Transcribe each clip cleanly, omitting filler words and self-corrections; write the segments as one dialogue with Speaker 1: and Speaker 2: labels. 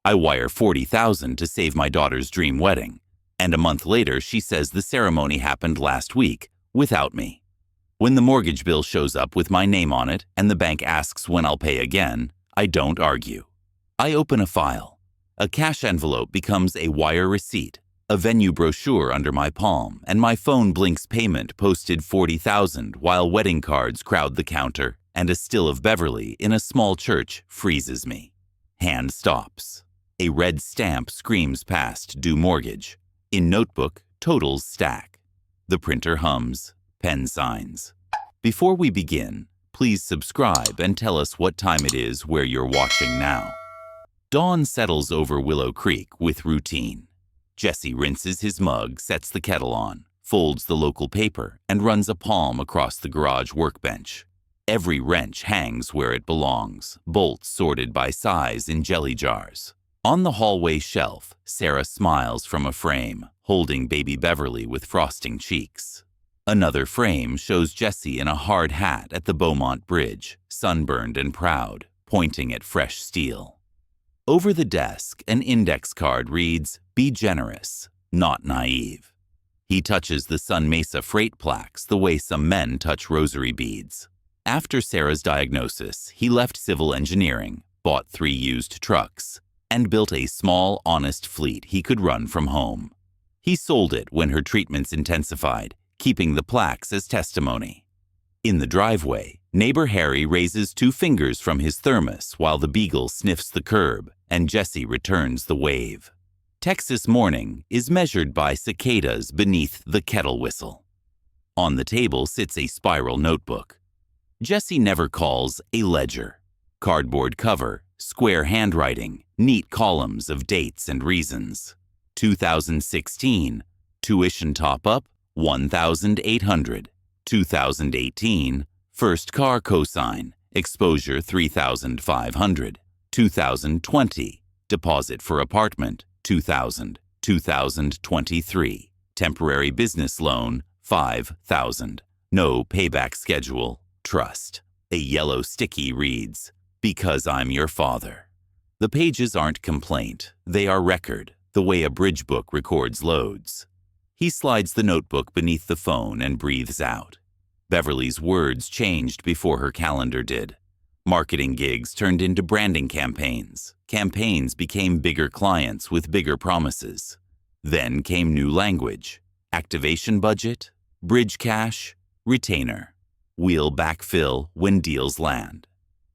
Speaker 1: I wire $40,000 to save my daughter's dream wedding, and a month later she says the ceremony happened last week without me. When the mortgage bill shows up with my name on it and the bank asks when I'll pay again, I don't argue. I open a file. A cash envelope becomes a wire receipt, a venue brochure under my palm, and my phone blinks payment posted $40,000 while wedding cards crowd the counter, and a still of Beverly in a small church freezes me. Hand stops. A red stamp screams past due mortgage. In notebook, totals stack. The printer hums. Pen signs. Before we begin, please subscribe and tell us what time it is where you're watching now. Dawn settles over Willow Creek with routine. Jesse rinses his mug, sets the kettle on, folds the local paper, and runs a palm across the garage workbench. Every wrench hangs where it belongs, bolts sorted by size in jelly jars. On the hallway shelf, Sarah smiles from a frame, holding baby Beverly with frosting cheeks. Another frame shows Jesse in a hard hat at the Beaumont Bridge, sunburned and proud, pointing at fresh steel. Over the desk, an index card reads, "Be generous, not naive." He touches the Sun Mesa freight plaques the way some men touch rosary beads. After Sarah's diagnosis, he left civil engineering, bought 3 used trucks, and built a small, honest fleet he could run from home. He sold it when her treatments intensified, keeping the plaques as testimony. In the driveway, neighbor Harry raises 2 fingers from his thermos while the beagle sniffs the curb and Jesse returns the wave. Texas morning is measured by cicadas beneath the kettle whistle. On the table sits a spiral notebook. Jesse never calls a ledger. Cardboard cover, square handwriting, neat columns of dates and reasons. 2016, tuition top-up, $1,800. 2018, first car cosign, exposure $3,500. 2020, deposit for apartment $2,000. 2023, temporary business loan $5,000. No payback schedule, trust. A yellow sticky reads, "Because I'm your father." The pages aren't complaint, they are record, the way a bridge book records loads. He slides the notebook beneath the phone and breathes out. Beverly's words changed before her calendar did. Marketing gigs turned into branding campaigns. Campaigns became bigger clients with bigger promises. Then came new language. Activation budget, bridge cash, retainer. We'll backfill when deals land.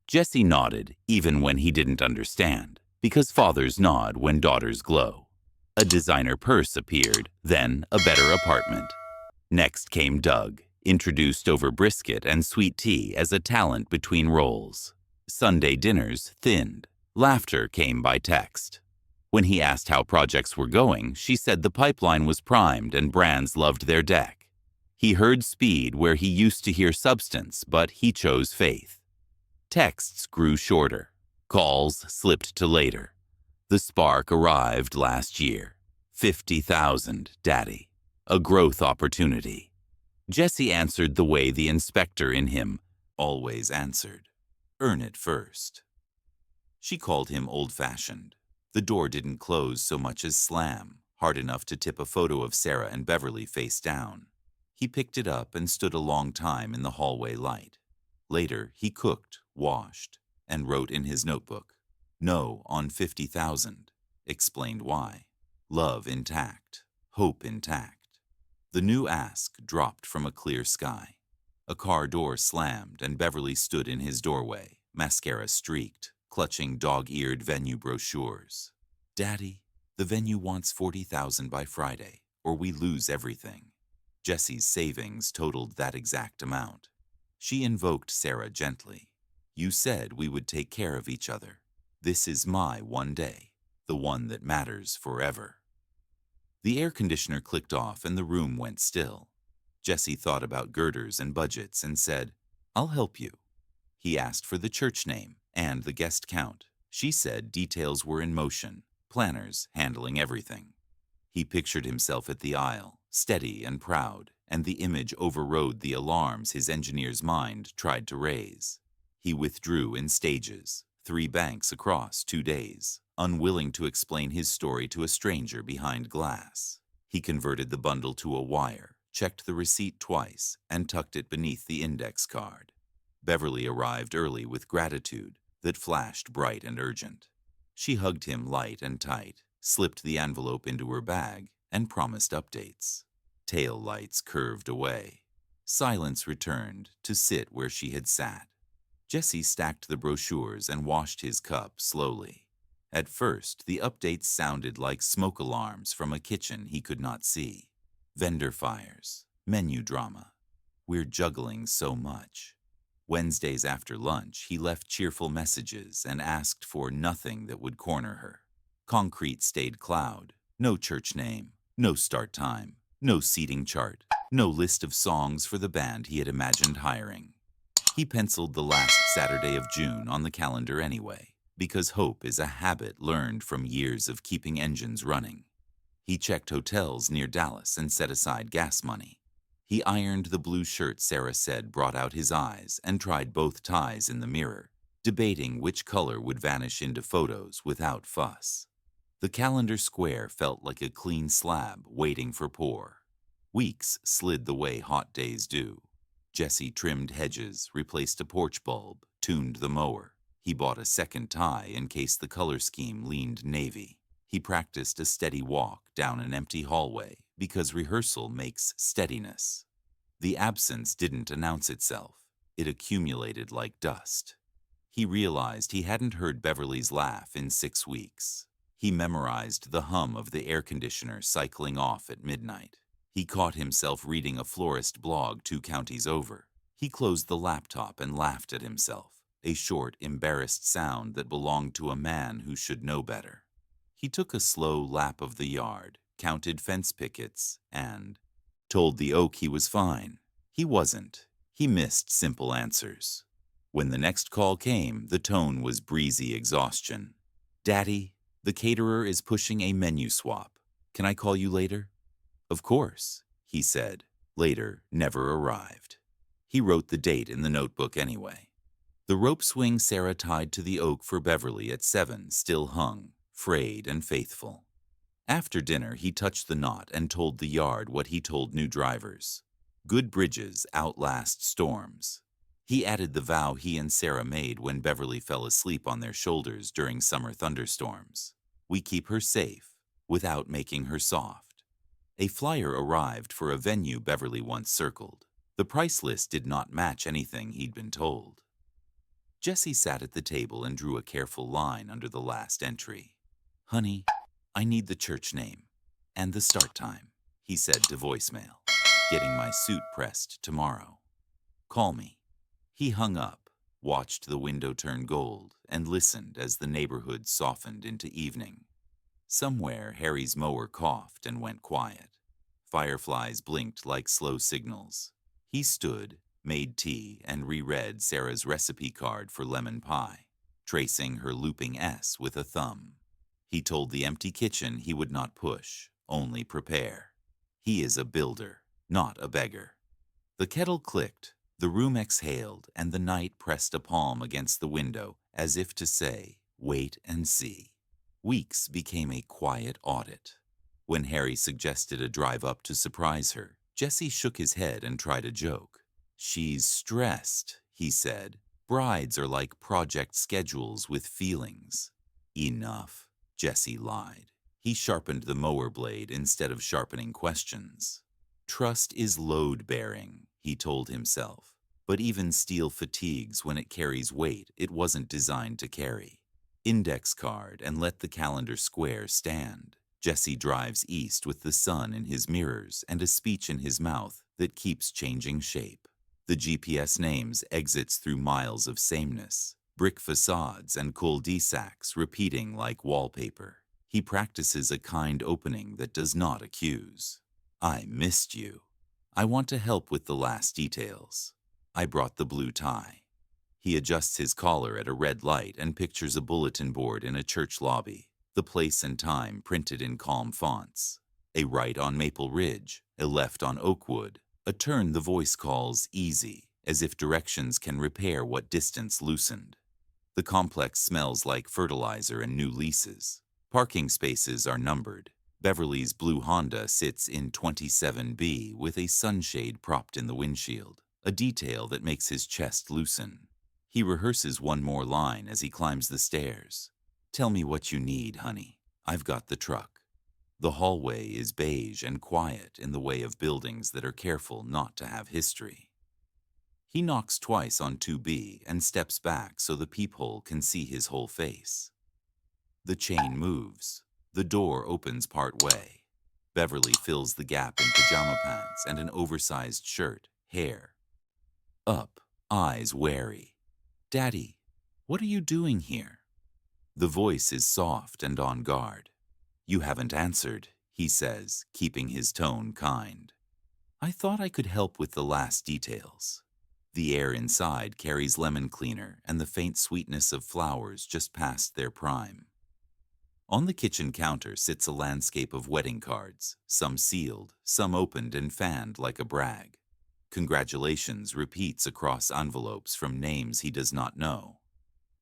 Speaker 1: Jesse nodded even when he didn't understand, because fathers nod when daughters glow. A designer purse appeared, then a better apartment. Next came Doug, introduced over brisket and sweet tea as a talent between roles. Sunday dinners thinned. Laughter came by text. When he asked how projects were going, she said the pipeline was primed and brands loved their deck. He heard speed where he used to hear substance, but he chose faith. Texts grew shorter. Calls slipped to later. The spark arrived last year. 50,000, Daddy. A growth opportunity. Jesse answered the way the inspector in him always answered. Earn it first. She called him old-fashioned. The door didn't close so much as slam, hard enough to tip a photo of Sarah and Beverly face down. He picked it up and stood a long time in the hallway light. Later, he cooked, washed, and wrote in his notebook, "No on 50,000, explained why. Love intact, hope intact." The new ask dropped from a clear sky. A car door slammed and Beverly stood in his doorway, mascara streaked, clutching dog-eared venue brochures. "Daddy, the venue wants 40,000 by Friday, or we lose everything." Jesse's savings totaled that exact amount. She invoked Sarah gently. "You said we would take care of each other. This is my one day, the one that matters forever." The air conditioner clicked off and the room went still. Jesse thought about girders and budgets and said, "I'll help you." He asked for the church name and the guest count. She said details were in motion, planners handling everything. He pictured himself at the aisle, steady and proud, and the image overrode the alarms his engineer's mind tried to raise. He withdrew in stages, 3 banks across 2 days, unwilling to explain his story to a stranger behind glass. He converted the bundle to a wire, checked the receipt twice, and tucked it beneath the index card. Beverly arrived early with gratitude that flashed bright and urgent. She hugged him light and tight, slipped the envelope into her bag, and promised updates. Tail lights curved away. Silence returned to sit where she had sat. Jesse stacked the brochures and washed his cup slowly. At first, the updates sounded like smoke alarms from a kitchen he could not see. Vendor fires, menu drama. We're juggling so much. Wednesdays after lunch, he left cheerful messages and asked for nothing that would corner her. Concrete stayed cloud. No church name, no start time, no seating chart, no list of songs for the band he had imagined hiring. He penciled the last Saturday of June on the calendar anyway, because hope is a habit learned from years of keeping engines running. He checked hotels near Dallas and set aside gas money. He ironed the blue shirt Sarah said brought out his eyes and tried both ties in the mirror, debating which color would vanish into photos without fuss. The calendar square felt like a clean slab waiting for pour. Weeks slid the way hot days do. Jesse trimmed hedges, replaced a porch bulb, tuned the mower. He bought a second tie in case the color scheme leaned navy. He practiced a steady walk down an empty hallway because rehearsal makes steadiness. The absence didn't announce itself. It accumulated like dust. He realized he hadn't heard Beverly's laugh in 6 weeks. He memorized the hum of the air conditioner cycling off at midnight. He caught himself reading a florist blog 2 counties over. He closed the laptop and laughed at himself, a short, embarrassed sound that belonged to a man who should know better. He took a slow lap of the yard, counted fence pickets, and told the oak he was fine. He wasn't. He missed simple answers. When the next call came, the tone was breezy exhaustion. "Daddy, the caterer is pushing a menu swap. Can I call you later?" "Of course," he said. Later never arrived. He wrote the date in the notebook anyway. The rope swing Sarah tied to the oak for Beverly at 7 still hung, frayed and faithful. After dinner, he touched the knot and told the yard what he told new drivers. Good bridges outlast storms. He added the vow he and Sarah made when Beverly fell asleep on their shoulders during summer thunderstorms. We keep her safe, without making her soft. A flyer arrived for a venue Beverly once circled. The price list did not match anything he'd been told. Jesse sat at the table and drew a careful line under the last entry. "Honey, I need the church name and the start time," he said to voicemail. "Getting my suit pressed tomorrow. Call me." He hung up, watched the window turn gold, and listened as the neighborhood softened into evening. Somewhere, Harry's mower coughed and went quiet. Fireflies blinked like slow signals. He stood, made tea, and reread Sarah's recipe card for lemon pie, tracing her looping S with a thumb. He told the empty kitchen he would not push, only prepare. He is a builder, not a beggar. The kettle clicked, the room exhaled, and the night pressed a palm against the window as if to say, "Wait and see." Weeks became a quiet audit. When Harry suggested a drive up to surprise her, Jesse shook his head and tried a joke. "She's stressed," he said. "Brides are like project schedules with feelings." "Enough," Jesse lied. He sharpened the mower blade instead of sharpening questions. "Trust is load-bearing," he told himself. But even steel fatigues when it carries weight it wasn't designed to carry. Index card and let the calendar square stand. Jesse drives east with the sun in his mirrors and a speech in his mouth that keeps changing shape. The GPS names exits through miles of sameness, brick facades and cul-de-sacs repeating like wallpaper. He practices a kind opening that does not accuse. "I missed you. I want to help with the last details. I brought the blue tie." He adjusts his collar at a red light and pictures a bulletin board in a church lobby, the place and time printed in calm fonts. A right on Maple Ridge, a left on Oakwood, a turn the voice calls easy, as if directions can repair what distance loosened. The complex smells like fertilizer and new leases. Parking spaces are numbered. Beverly's blue Honda sits in 27B with a sunshade propped in the windshield, a detail that makes his chest loosen. He rehearses one more line as he climbs the stairs. "Tell me what you need, honey. I've got the truck." The hallway is beige and quiet in the way of buildings that are careful not to have history. He knocks twice on 2B and steps back so the peephole can see his whole face. The chain moves. The door opens part way. Beverly fills the gap in pajama pants and an oversized shirt, hair up, eyes wary. "Daddy, what are you doing here?" The voice is soft and on guard. "You haven't answered," he says, keeping his tone kind. "I thought I could help with the last details." The air inside carries lemon cleaner and the faint sweetness of flowers just past their prime. On the kitchen counter sits a landscape of wedding cards, some sealed, some opened and fanned like a brag. "Congratulations" repeats across envelopes from names he does not know.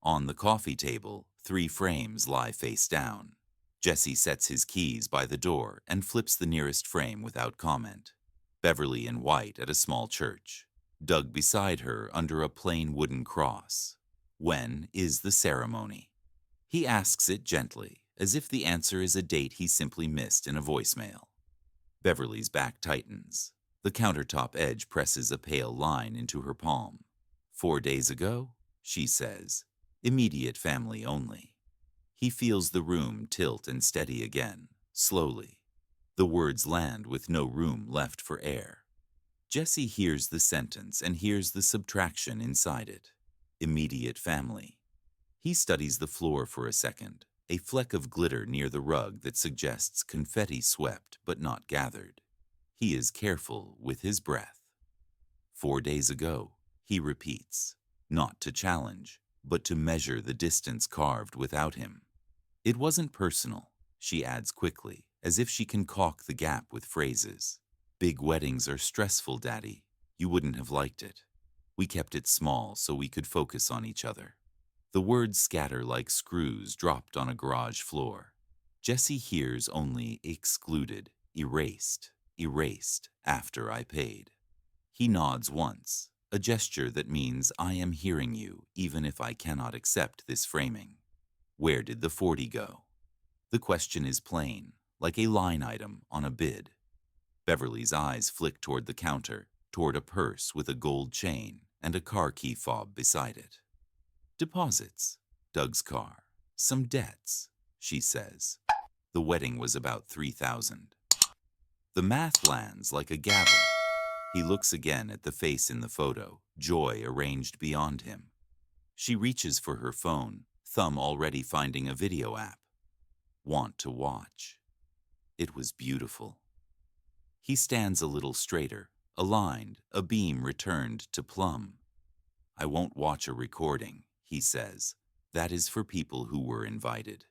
Speaker 1: On the coffee table, 3 frames lie face down. Jesse sets his keys by the door and flips the nearest frame without comment. Beverly in white at a small church. Doug beside her under a plain wooden cross. When is the ceremony? He asks it gently, as if the answer is a date he simply missed in a voicemail. Beverly's back tightens. The countertop edge presses a pale line into her palm. 4 days ago, she says. Immediate family only. He feels the room tilt and steady again, slowly. The words land with no room left for air. Jesse hears the sentence and hears the subtraction inside it. Immediate family. He studies the floor for a second, a fleck of glitter near the rug that suggests confetti swept but not gathered. He is careful with his breath. 4 days ago, he repeats, not to challenge, but to measure the distance carved without him. It wasn't personal, she adds quickly, as if she can caulk the gap with phrases. Big weddings are stressful, Daddy. You wouldn't have liked it. We kept it small so we could focus on each other. The words scatter like screws dropped on a garage floor. Jesse hears only excluded, erased, erased after I paid. He nods once, a gesture that means I am hearing you even if I cannot accept this framing. Where did the 40 go? The question is plain, like a line item on a bid. Beverly's eyes flick toward the counter, toward a purse with a gold chain and a car key fob beside it. Deposits, Doug's car, some debts, she says. The wedding was about $3,000. The math lands like a gavel. He looks again at the face in the photo, joy arranged beyond him. She reaches for her phone, thumb already finding a video app. Want to watch. It was beautiful. He stands a little straighter, aligned, a beam returned to plumb. I won't watch a recording, he says. That is for people who were invited.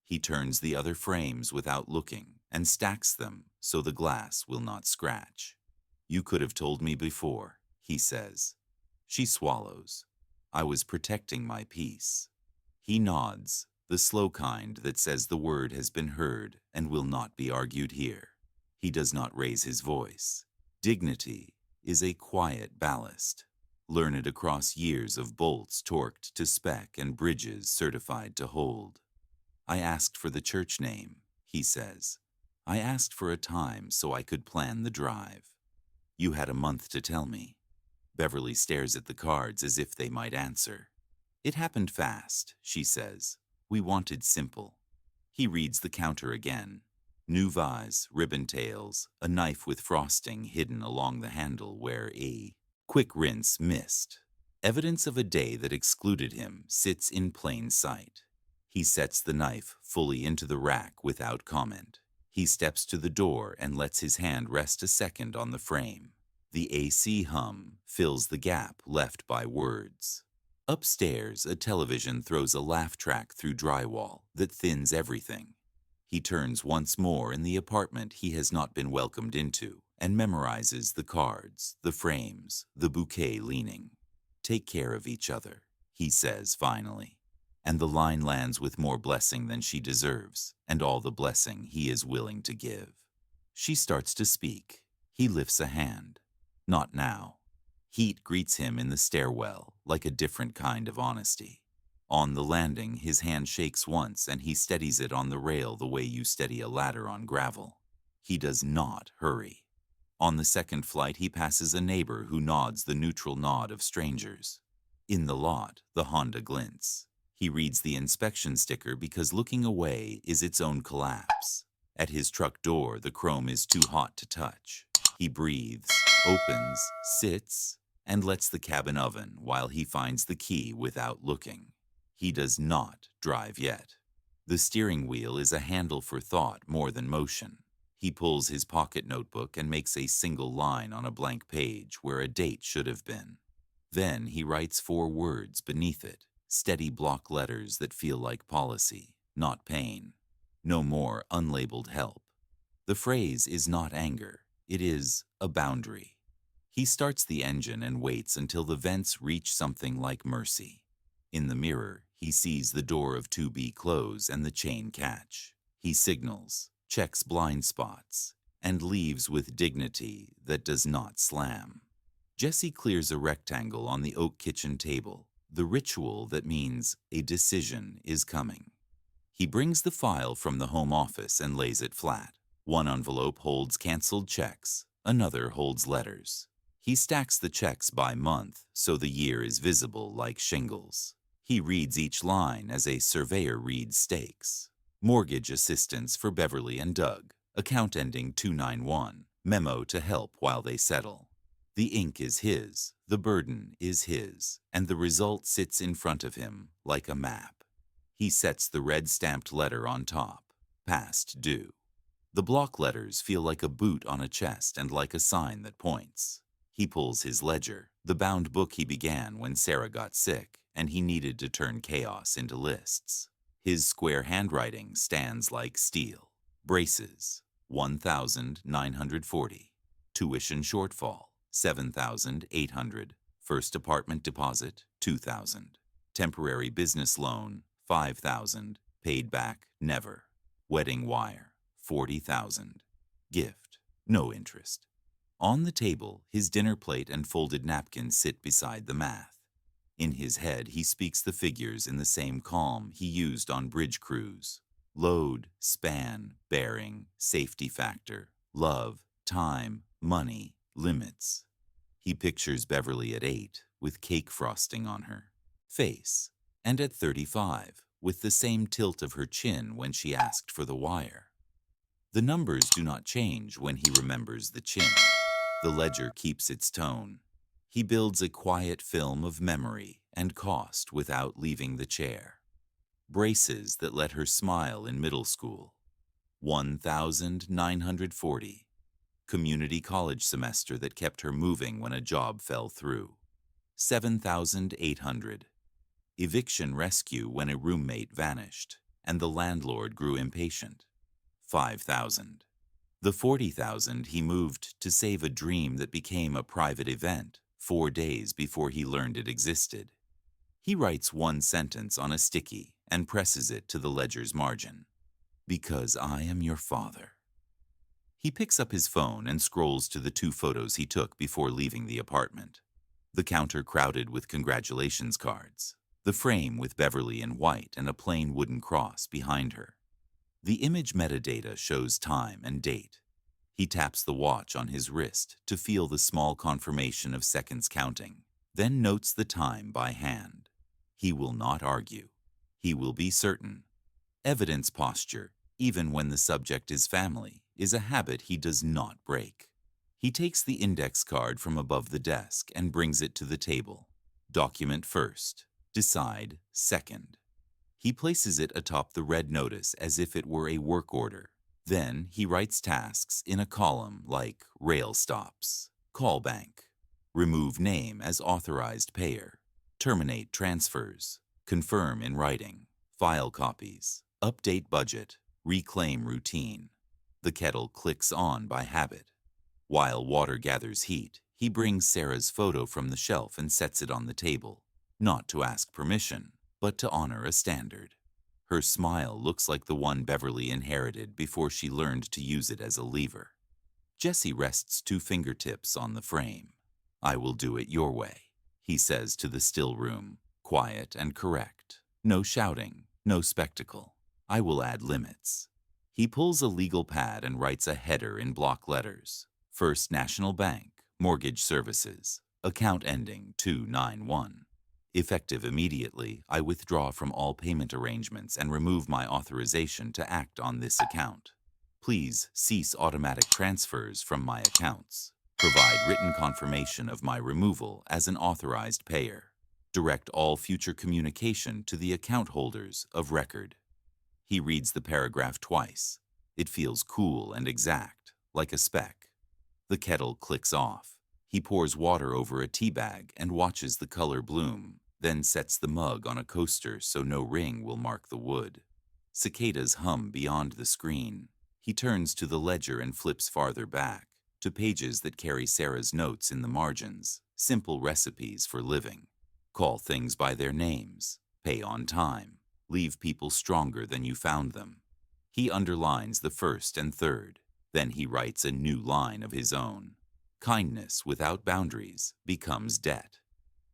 Speaker 1: He turns the other frames without looking and stacks them so the glass will not scratch. You could have told me before, he says. She swallows. I was protecting my peace. He nods, the slow kind that says the word has been heard and will not be argued here. He does not raise his voice. Dignity is a quiet ballast, learned across years of bolts torqued to spec and bridges certified to hold. I asked for the church name, he says. I asked for a time so I could plan the drive. You had a month to tell me. Beverly stares at the cards as if they might answer. It happened fast, she says. We wanted simple. He reads the counter again. New vase, ribbon tails, a knife with frosting hidden along the handle where a quick rinse missed. Evidence of a day that excluded him sits in plain sight. He sets the knife fully into the rack without comment. He steps to the door and lets his hand rest a second on the frame. The AC hum fills the gap left by words. Upstairs, a television throws a laugh track through drywall that thins everything. He turns once more in the apartment he has not been welcomed into and memorizes the cards, the frames, the bouquet leaning. Take care of each other, he says finally. and the line lands with more blessing than she deserves, and all the blessing he is willing to give. She starts to speak. He lifts a hand. Not now. Heat greets him in the stairwell, like a different kind of honesty. On the landing, his hand shakes once and he steadies it on the rail the way you steady a ladder on gravel. He does not hurry. On the second flight, he passes a neighbor who nods the neutral nod of strangers. In the lot, the Honda glints. He reads the inspection sticker because looking away is its own collapse. At his truck door, the chrome is too hot to touch. He breathes, opens, sits, and lets the cabin oven while he finds the key without looking. He does not drive yet. The steering wheel is a handle for thought more than motion. He pulls his pocket notebook and makes a single line on a blank page where a date should have been. Then he writes 4 words beneath it, steady block letters that feel like policy, not pain. No more unlabeled help. The phrase is not anger, it is a boundary. He starts the engine and waits until the vents reach something like mercy. In the mirror, he sees the door of 2B close and the chain catch. He signals, checks blind spots, and leaves with dignity that does not slam. Jesse clears a rectangle on the oak kitchen table, the ritual that means a decision is coming. He brings the file from the home office and lays it flat. One envelope holds canceled checks, another holds letters. He stacks the checks by month so the year is visible like shingles. He reads each line as a surveyor reads stakes. Mortgage assistance for Beverly and Doug. Account ending 291. Memo to help while they settle. The ink is his, the burden is his, and the result sits in front of him like a map. He sets the red stamped letter on top. Past due. The block letters feel like a boot on a chest and like a sign that points. He pulls his ledger, the bound book he began when Sarah got sick, and he needed to turn chaos into lists. His square handwriting stands like steel. Braces, 1,940. Tuition shortfall, 7,800. First apartment deposit, 2,000. Temporary business loan, 5,000. Paid back, never. Wedding wire, 40,000. Gift, no interest. On the table, his dinner plate and folded napkins sit beside the math. In his head, he speaks the figures in the same calm he used on bridge crews. Load, span, bearing, safety factor, love, time, money, limits. He pictures Beverly at 8 with cake frosting on her face, and at 35 with the same tilt of her chin when she asked for the wire. The numbers do not change when he remembers the chin. The ledger keeps its tone. He builds a quiet film of memory and cost without leaving the chair. Braces that let her smile in middle school, 1,940. Community college semester that kept her moving when a job fell through, 7,800. Eviction rescue when a roommate vanished and the landlord grew impatient, 5,000. The 40,000 he moved to save a dream that became a private event 4 days before he learned it existed. He writes one sentence on a sticky and presses it to the ledger's margin. Because I am your father. He picks up his phone and scrolls to the 2 photos he took before leaving the apartment. The counter crowded with congratulations cards. The frame with Beverly in white and a plain wooden cross behind her. The image metadata shows time and date. He taps the watch on his wrist to feel the small confirmation of seconds counting, then notes the time by hand. He will not argue. He will be certain. Evidence posture, even when the subject is family, is a habit he does not break. He takes the index card from above the desk and brings it to the table. Document first. Decide second. He places it atop the red notice as if it were a work order. Then he writes tasks in a column like rail stops, call bank, remove name as authorized payer, terminate transfers, confirm in writing, file copies, update budget, reclaim routine. The kettle clicks on by habit. While water gathers heat, he brings Sarah's photo from the shelf and sets it on the table, not to ask permission, but to honor a standard. Her smile looks like the one Beverly inherited before she learned to use it as a lever. Jesse rests 2 fingertips on the frame. "I will do it your way," he says to the still room, quiet and correct. No shouting, no spectacle. I will add limits. He pulls a legal pad and writes a header in block letters. First National Bank, Mortgage Services, account ending 291. Effective immediately, I withdraw from all payment arrangements and remove my authorization to act on this account. Please cease automatic transfers from my accounts. Provide written confirmation of my removal as an authorized payer. Direct all future communication to the account holders of record. He reads the paragraph twice. It feels cool and exact, like a spec. The kettle clicks off. He pours water over a tea bag and watches the color bloom, then sets the mug on a coaster so no ring will mark the wood. Cicadas hum beyond the screen. He turns to the ledger and flips farther back, to pages that carry Sarah's notes in the margins, simple recipes for living. Call things by their names, pay on time, leave people stronger than you found them. He underlines the first and third, then he writes a new line of his own. Kindness without boundaries becomes debt.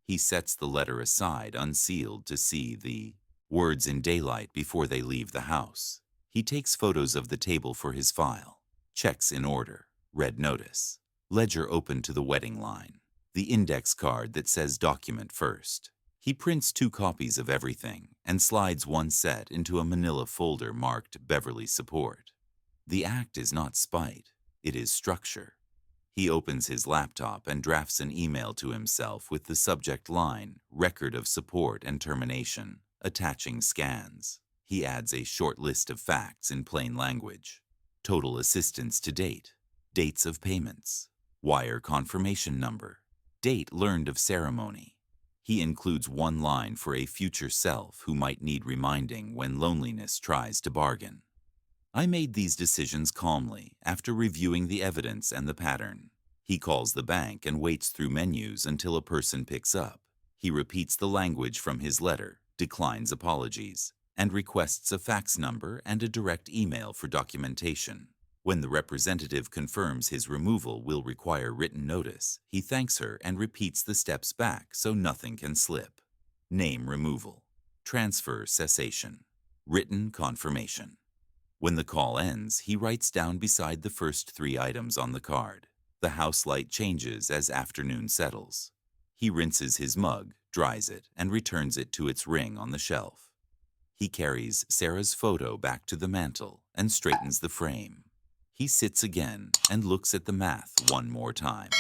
Speaker 1: He sets the letter aside unsealed to see the words in daylight before they leave the house. He takes photos of the table for his file. Checks in order. Red notice. Ledger open to the wedding line. The index card that says document first. He prints 2 copies of everything and slides one set into a manila folder marked Beverly Support. The act is not spite, it is structure. He opens his laptop and drafts an email to himself with the subject line, Record of Support and Termination, attaching scans. He adds a short list of facts in plain language. Total assistance to date. Dates of payments. Wire confirmation number. Date learned of ceremony. He includes 1 line for a future self who might need reminding when loneliness tries to bargain. I made these decisions calmly after reviewing the evidence and the pattern. He calls the bank and waits through menus until a person picks up. He repeats the language from his letter, declines apologies, and requests a fax number and a direct email for documentation. When the representative confirms his removal will require written notice, he thanks her and repeats the steps back so nothing can slip. Name removal. Transfer cessation. Written confirmation. When the call ends, he writes down beside the first 3 items on the card. The house light changes as afternoon settles. He rinses his mug, dries it, and returns it to its ring on the shelf. He carries Sarah's photo back to the mantel and straightens the frame. He sits again and looks at the math 1 more time.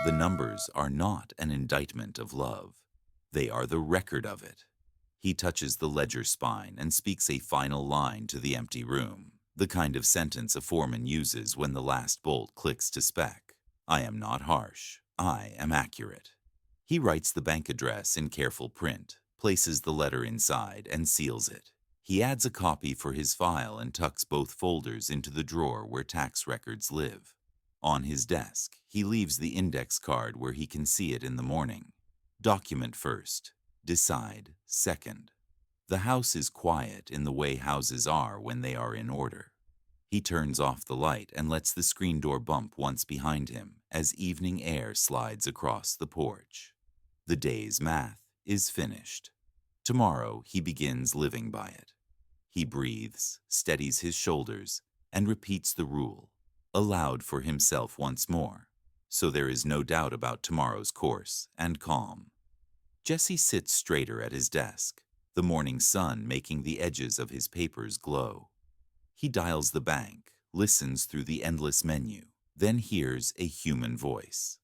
Speaker 1: The numbers are not an indictment of love. They are the record of it. He touches the ledger spine and speaks a final line to the empty room, the kind of sentence a foreman uses when the last bolt clicks to spec. I am not harsh. I am accurate. He writes the bank address in careful print, places the letter inside, and seals it. He adds a copy for his file and tucks both folders into the drawer where tax records live. On his desk, he leaves the index card where he can see it in the morning. Document first. Decide second. The house is quiet in the way houses are when they are in order. He turns off the light and lets the screen door bump once behind him as evening air slides across the porch. The day's math is finished. Tomorrow he begins living by it. He breathes, steadies his shoulders, and repeats the rule, aloud for himself once more, so there is no doubt about tomorrow's course and calm. Jesse sits straighter at his desk, the morning sun making the edges of his papers glow. He dials the bank, listens through the endless menu, then hears a human voice.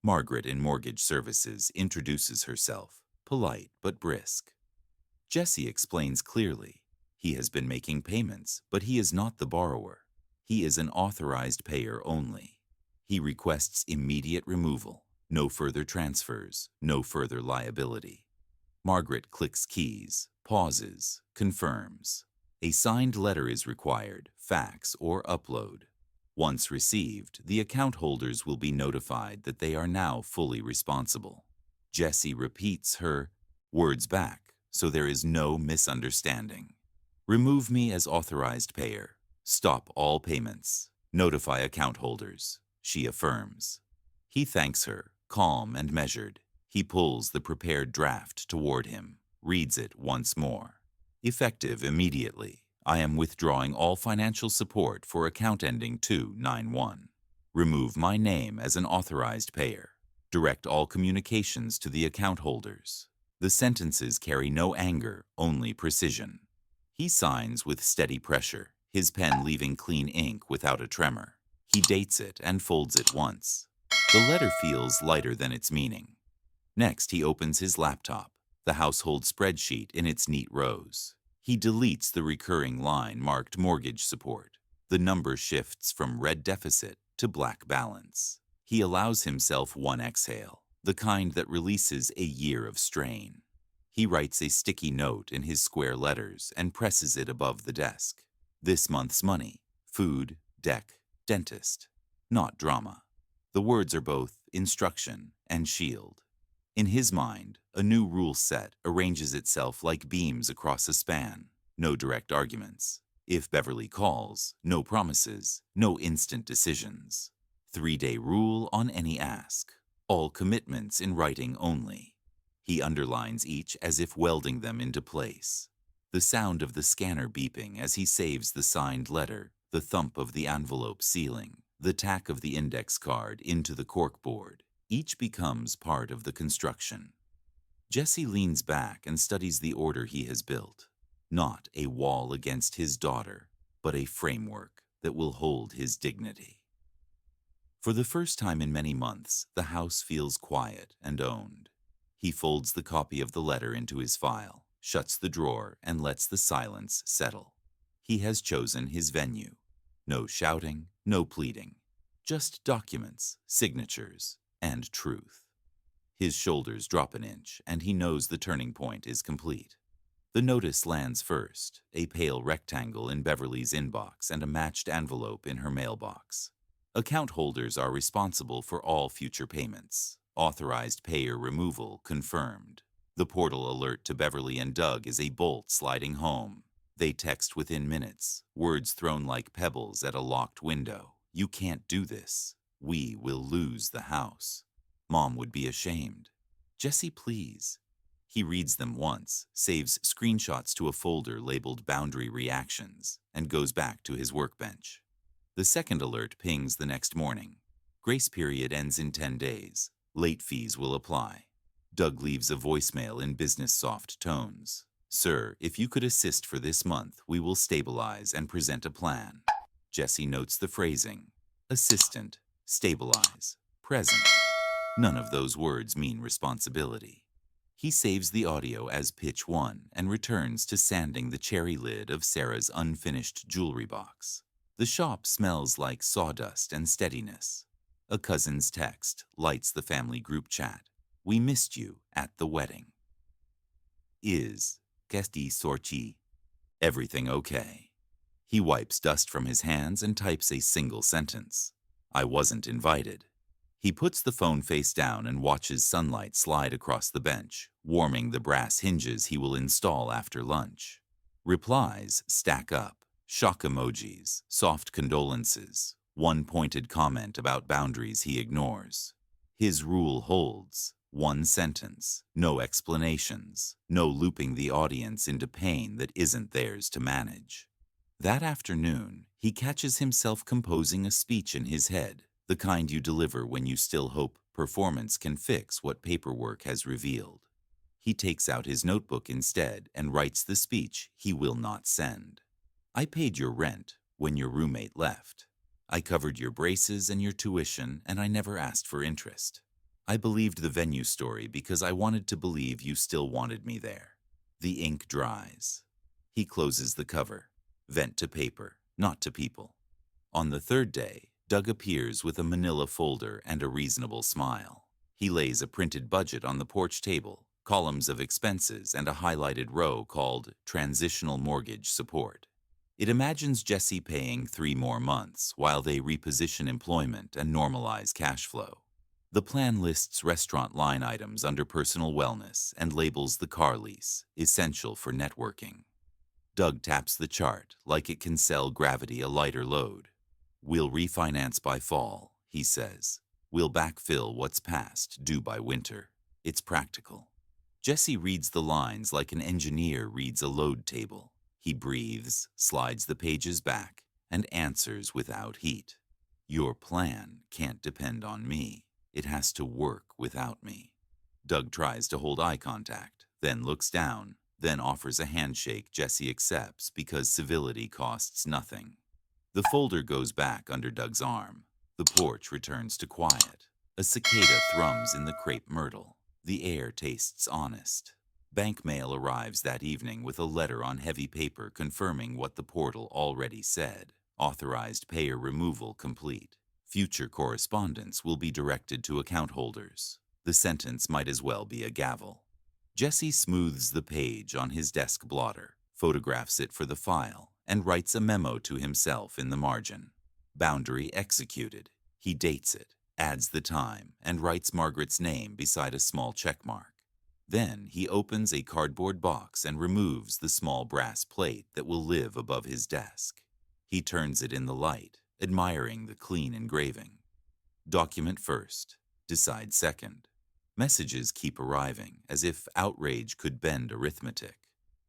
Speaker 1: Margaret in Mortgage Services introduces herself, polite but brisk. Jesse explains clearly. He has been making payments, but he is not the borrower. He is an authorized payer only. He requests immediate removal, no further transfers, no further liability. Margaret clicks keys, pauses, confirms. A signed letter is required, fax or upload. Once received, the account holders will be notified that they are now fully responsible. Jesse repeats her words back, so there is no misunderstanding. Remove me as authorized payer. Stop all payments. Notify account holders, she affirms. He thanks her, calm and measured. He pulls the prepared draft toward him, reads it once more. Effective immediately. I am withdrawing all financial support for account ending 291. Remove my name as an authorized payer. Direct all communications to the account holders. The sentences carry no anger, only precision. He signs with steady pressure, his pen leaving clean ink without a tremor. He dates it and folds it once. The letter feels lighter than its meaning. Next, he opens his laptop, the household spreadsheet in its neat rows. He deletes the recurring line marked mortgage support. The number shifts from red deficit to black balance. He allows himself one exhale, the kind that releases a year of strain. He writes a sticky note in his square letters and presses it above the desk. This month's money, food, deck, dentist. Not drama. The words are both instruction and shield. In his mind, a new rule set arranges itself like beams across a span. No direct arguments. If Beverly calls, no promises, no instant decisions. 3-day rule on any ask. All commitments in writing only. He underlines each as if welding them into place. The sound of the scanner beeping as he saves the signed letter, the thump of the envelope sealing, the tack of the index card into the corkboard. Each becomes part of the construction. Jesse leans back and studies the order he has built. Not a wall against his daughter, but a framework that will hold his dignity. For the first time in many months, the house feels quiet and owned. He folds the copy of the letter into his file, shuts the drawer, and lets the silence settle. He has chosen his venue. No shouting, no pleading. Just documents, signatures, and truth. His shoulders drop an inch, and he knows the turning point is complete. The notice lands first, a pale rectangle in Beverly's inbox and a matched envelope in her mailbox. Account holders are responsible for all future payments. Authorized payer removal confirmed. The portal alert to Beverly and Doug is a bolt sliding home. They text within minutes, words thrown like pebbles at a locked window. You can't do this. We will lose the house. Mom would be ashamed. Jesse, please. He reads them once, saves screenshots to a folder labeled Boundary Reactions, and goes back to his workbench. The second alert pings the next morning. Grace period ends in 10 days. Late fees will apply. Doug leaves a voicemail in business soft tones. Sir, if you could assist for this month, we will stabilize and present a plan. Jesse notes the phrasing. Assistant, stabilize, present. None of those words mean responsibility. He saves the audio as pitch 1 and returns to sanding the cherry lid of Sarah's unfinished jewelry box. The shop smells like sawdust and steadiness. A cousin's text lights the family group chat. We missed you at the wedding. Qu'est-ce sorti? Everything okay? He wipes dust from his hands and types a single sentence. I wasn't invited. He puts the phone face down and watches sunlight slide across the bench, warming the brass hinges he will install after lunch. Replies stack up. Shock emojis, soft condolences, one pointed comment about boundaries he ignores. His rule holds. One sentence, no explanations, no looping the audience into pain that isn't theirs to manage. That afternoon, he catches himself composing a speech in his head, the kind you deliver when you still hope performance can fix what paperwork has revealed. He takes out his notebook instead and writes the speech he will not send. I paid your rent when your roommate left. I covered your braces and your tuition, and I never asked for interest. I believed the venue story because I wanted to believe you still wanted me there. The ink dries. He closes the cover. Vent to paper, not to people. On the third day, Doug appears with a manila folder and a reasonable smile. He lays a printed budget on the porch table, columns of expenses, and a highlighted row called Transitional Mortgage Support. It imagines Jesse paying 3 more months while they reposition employment and normalize cash flow. The plan lists restaurant line items under personal wellness and labels the car lease, essential for networking. Doug taps the chart like it can sell gravity a lighter load. We'll refinance by fall, he says. We'll backfill what's past, due by winter. It's practical. Jesse reads the lines like an engineer reads a load table. He breathes, slides the pages back, and answers without heat. Your plan can't depend on me. It has to work without me. Doug tries to hold eye contact, then looks down, then offers a handshake Jesse accepts because civility costs nothing. The folder goes back under Doug's arm. The porch returns to quiet. A cicada thrums in the crepe myrtle. The air tastes honest. Bank mail arrives that evening with a letter on heavy paper confirming what the portal already said. Authorized payer removal complete. Future correspondence will be directed to account holders. The sentence might as well be a gavel. Jesse smooths the page on his desk blotter, photographs it for the file, and writes a memo to himself in the margin. Boundary executed. He dates it, adds the time, and writes Margaret's name beside a small checkmark. Then he opens a cardboard box and removes the small brass plate that will live above his desk. He turns it in the light, admiring the clean engraving. Document first, decide second. Messages keep arriving, as if outrage could bend arithmetic.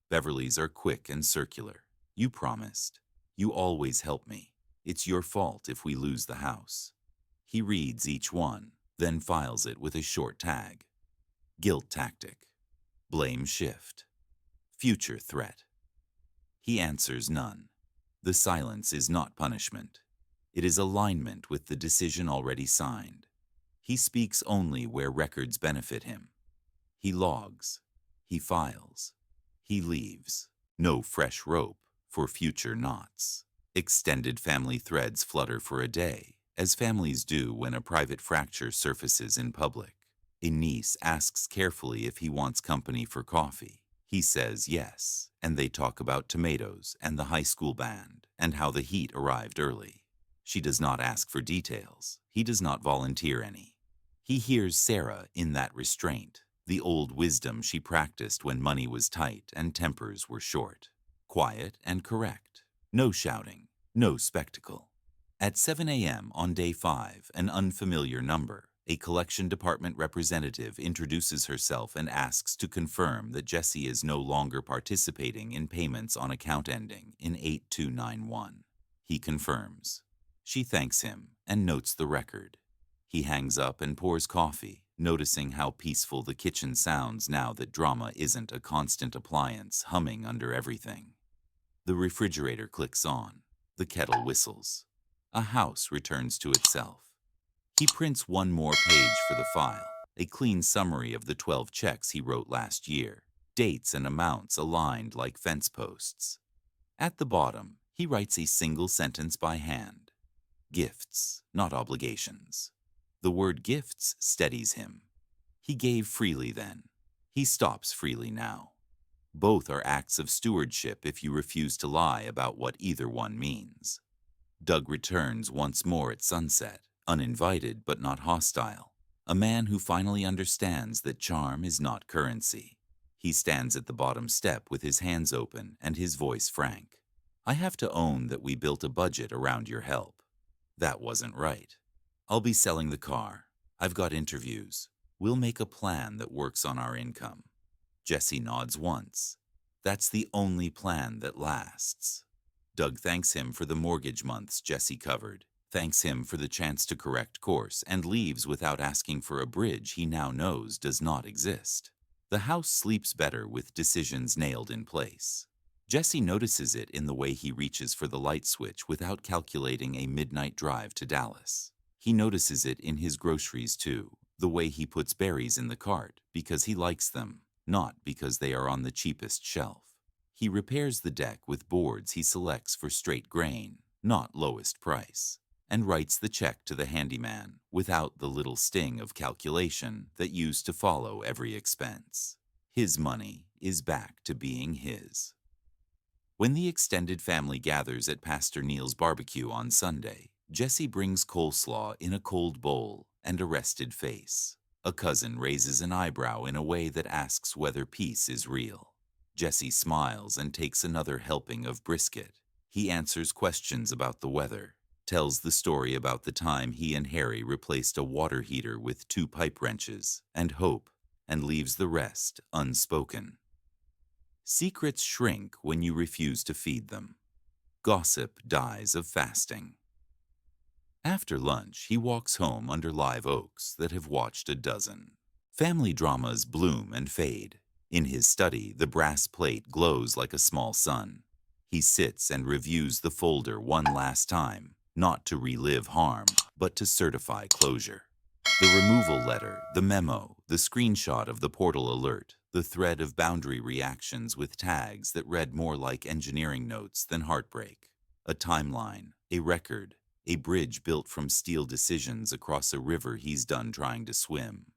Speaker 1: Beverly's are quick and circular. You promised. You always help me. It's your fault if we lose the house. He reads each one, then files it with a short tag. Guilt tactic. Blame shift. Future threat. He answers none. The silence is not punishment. It is alignment with the decision already signed. He speaks only where records benefit him. He logs. He files. He leaves. No fresh rope for future knots. Extended family threads flutter for a day, as families do when a private fracture surfaces in public. A niece asks carefully if he wants company for coffee. He says yes, and they talk about tomatoes and the high school band and how the heat arrived early. She does not ask for details. He does not volunteer any. He hears Sarah in that restraint, the old wisdom she practiced when money was tight and tempers were short. Quiet and correct. No shouting. No spectacle. At 7 a.m. on day 5, an unfamiliar number, a collection department representative introduces herself and asks to confirm that Jesse is no longer participating in payments on account ending in 8291. He confirms. She thanks him and notes the record. He hangs up and pours coffee, noticing how peaceful the kitchen sounds now that drama isn't a constant appliance humming under everything. The refrigerator clicks on. The kettle whistles. A house returns to itself. He prints one more page for the file, a clean summary of the 12 checks he wrote last year, dates and amounts aligned like fence posts. At the bottom, he writes a single sentence by hand. Gifts, not obligations. The word gifts steadies him. He gave freely then. He stops freely now. Both are acts of stewardship if you refuse to lie about what either one means. Doug returns once more at sunset, uninvited but not hostile. A man who finally understands that charm is not currency. He stands at the bottom step with his hands open and his voice frank. I have to own that we built a budget around your help. That wasn't right. I'll be selling the car. I've got interviews. We'll make a plan that works on our income. Jesse nods once. That's the only plan that lasts. Doug thanks him for the mortgage months Jesse covered, thanks him for the chance to correct course, and leaves without asking for a bridge he now knows does not exist. The house sleeps better with decisions nailed in place. Jesse notices it in the way he reaches for the light switch without calculating a midnight drive to Dallas. He notices it in his groceries too, the way he puts berries in the cart because he likes them, not because they are on the cheapest shelf. He repairs the deck with boards he selects for straight grain, not lowest price, and writes the check to the handyman without the little sting of calculation that used to follow every expense. His money is back to being his. When the extended family gathers at Pastor Neil's barbecue on Sunday, Jesse brings coleslaw in a cold bowl, and arrested face. A cousin raises an eyebrow in a way that asks whether peace is real. Jesse smiles and takes another helping of brisket. He answers questions about the weather, tells the story about the time he and Harry replaced a water heater with 2 pipe wrenches, and hope, and leaves the rest unspoken. Secrets shrink when you refuse to feed them. Gossip dies of fasting. After lunch, he walks home under live oaks that have watched a dozen. Family dramas bloom and fade. In his study, the brass plate glows like a small sun. He sits and reviews the folder one last time, not to relive harm, but to certify closure. The removal letter, the memo, the screenshot of the portal alert, the thread of boundary reactions with tags that read more like engineering notes than heartbreak. A timeline, a record, a bridge built from steel decisions across a river he's done trying to swim.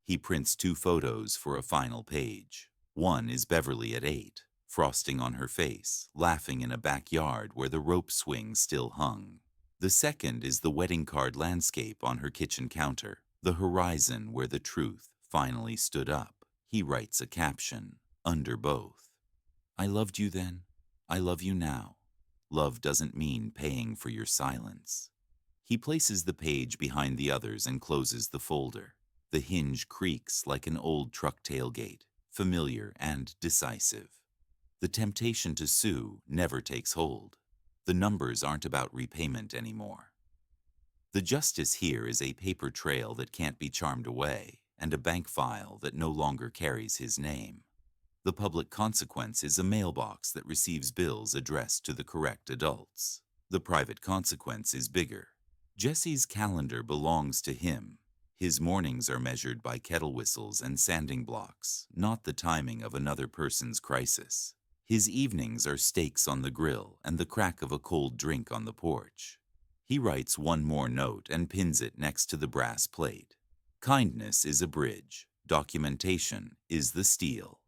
Speaker 1: He prints 2 photos for a final page. One is Beverly at 8, frosting on her face, laughing in a backyard where the rope swing still hung. The second is the wedding card landscape on her kitchen counter, the horizon where the truth finally stood up. He writes a caption under both. I loved you then. I love you now. Love doesn't mean paying for your silence. He places the page behind the others and closes the folder. The hinge creaks like an old truck tailgate, familiar and decisive. The temptation to sue never takes hold. The numbers aren't about repayment anymore. The justice here is a paper trail that can't be charmed away, and a bank file that no longer carries his name. The public consequence is a mailbox that receives bills addressed to the correct adults. The private consequence is bigger. Jesse's calendar belongs to him. His mornings are measured by kettle whistles and sanding blocks, not the timing of another person's crisis. His evenings are steaks on the grill and the crack of a cold drink on the porch. He writes one more note and pins it next to the brass plate. Kindness is a bridge. Documentation is the steel.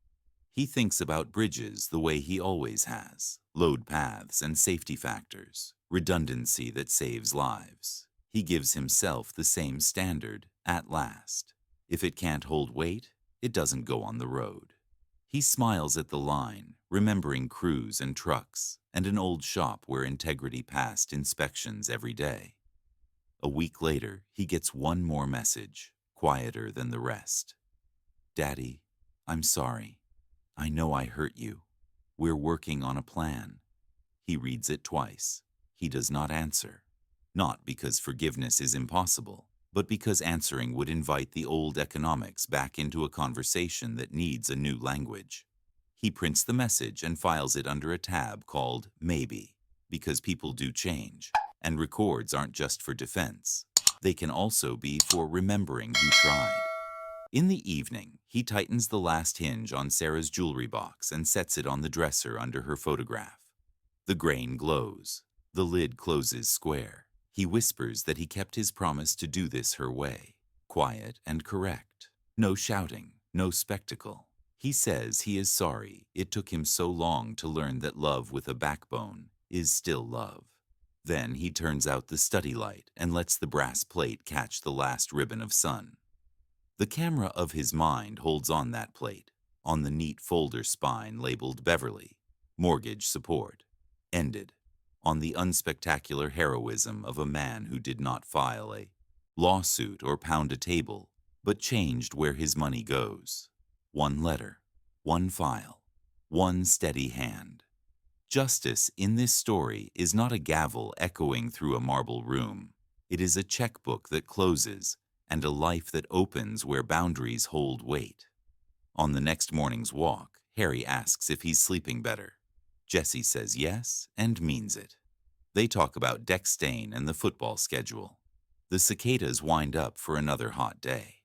Speaker 1: He thinks about bridges the way he always has. Load paths and safety factors. Redundancy that saves lives. He gives himself the same standard, at last. If it can't hold weight, it doesn't go on the road. He smiles at the line, remembering crews and trucks, and an old shop where integrity passed inspections every day. A week later, he gets one more message, quieter than the rest. Daddy, I'm sorry. I know I hurt you. We're working on a plan. He reads it twice. He does not answer. Not because forgiveness is impossible, but because answering would invite the old economics back into a conversation that needs a new language. He prints the message and files it under a tab called Maybe, because people do change, and records aren't just for defense. They can also be for remembering who tried. In the evening, he tightens the last hinge on Sarah's jewelry box and sets it on the dresser under her photograph. The grain glows. The lid closes square. He whispers that he kept his promise to do this her way, quiet and correct. No shouting, no spectacle. He says he is sorry it took him so long to learn that love with a backbone is still love. Then he turns out the study light and lets the brass plate catch the last ribbon of sun. The camera of his mind holds on that plate, on the neat folder spine labeled Beverly, mortgage support, ended, on the unspectacular heroism of a man who did not file a lawsuit or pound a table, but changed where his money goes. One letter, one file, one steady hand. Justice in this story is not a gavel echoing through a marble room. It is a checkbook that closes and a life that opens where boundaries hold weight. On the next morning's walk, Harry asks if he's sleeping better. Jesse says yes and means it. They talk about deck stain and the football schedule. The cicadas wind up for another hot day.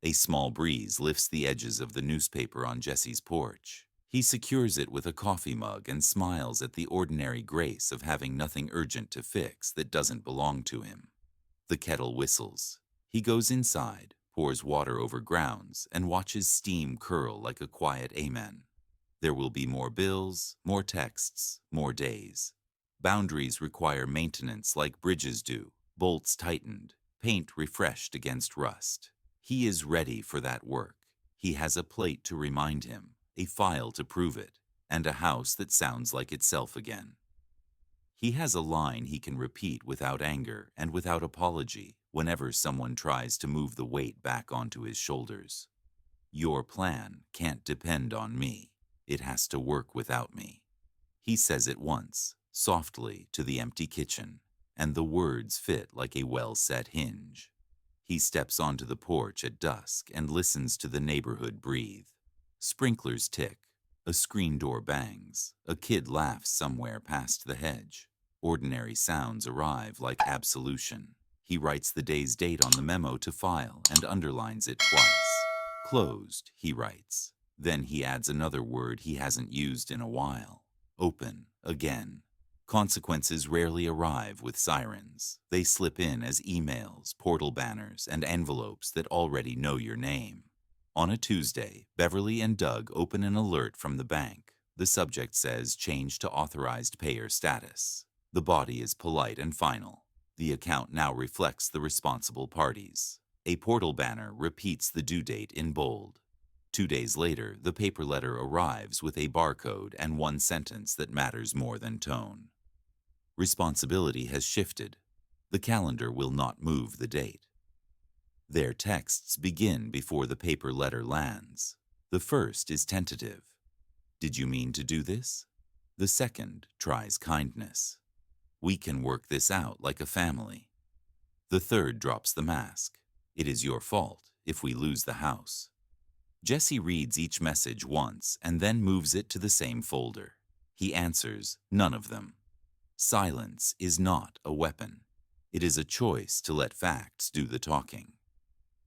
Speaker 1: A small breeze lifts the edges of the newspaper on Jesse's porch. He secures it with a coffee mug and smiles at the ordinary grace of having nothing urgent to fix that doesn't belong to him. The kettle whistles. He goes inside, pours water over grounds, and watches steam curl like a quiet amen. There will be more bills, more texts, more days. Boundaries require maintenance like bridges do, bolts tightened, paint refreshed against rust. He is ready for that work. He has a plate to remind him, a file to prove it, and a house that sounds like itself again. He has a line he can repeat without anger and without apology whenever someone tries to move the weight back onto his shoulders. Your plan can't depend on me. It has to work without me. He says it once, softly, to the empty kitchen, and the words fit like a well-set hinge. He steps onto the porch at dusk and listens to the neighborhood breathe. Sprinklers tick, a screen door bangs, a kid laughs somewhere past the hedge. Ordinary sounds arrive like absolution. He writes the day's date on the memo to file and underlines it twice. Closed, he writes. Then he adds another word he hasn't used in a while. Open, again. Consequences rarely arrive with sirens. They slip in as emails, portal banners, and envelopes that already know your name. On a Tuesday, Beverly and Doug open an alert from the bank. The subject says change to authorized payer status. The body is polite and final. The account now reflects the responsible parties. A portal banner repeats the due date in bold. 2 days later, the paper letter arrives with a barcode and one sentence that matters more than tone. Responsibility has shifted. The calendar will not move the date. Their texts begin before the paper letter lands. The first is tentative. Did you mean to do this? The second tries kindness. We can work this out like a family. The third drops the mask. It is your fault if we lose the house. Jesse reads each message once and then moves it to the same folder. He answers none of them. Silence is not a weapon. It is a choice to let facts do the talking.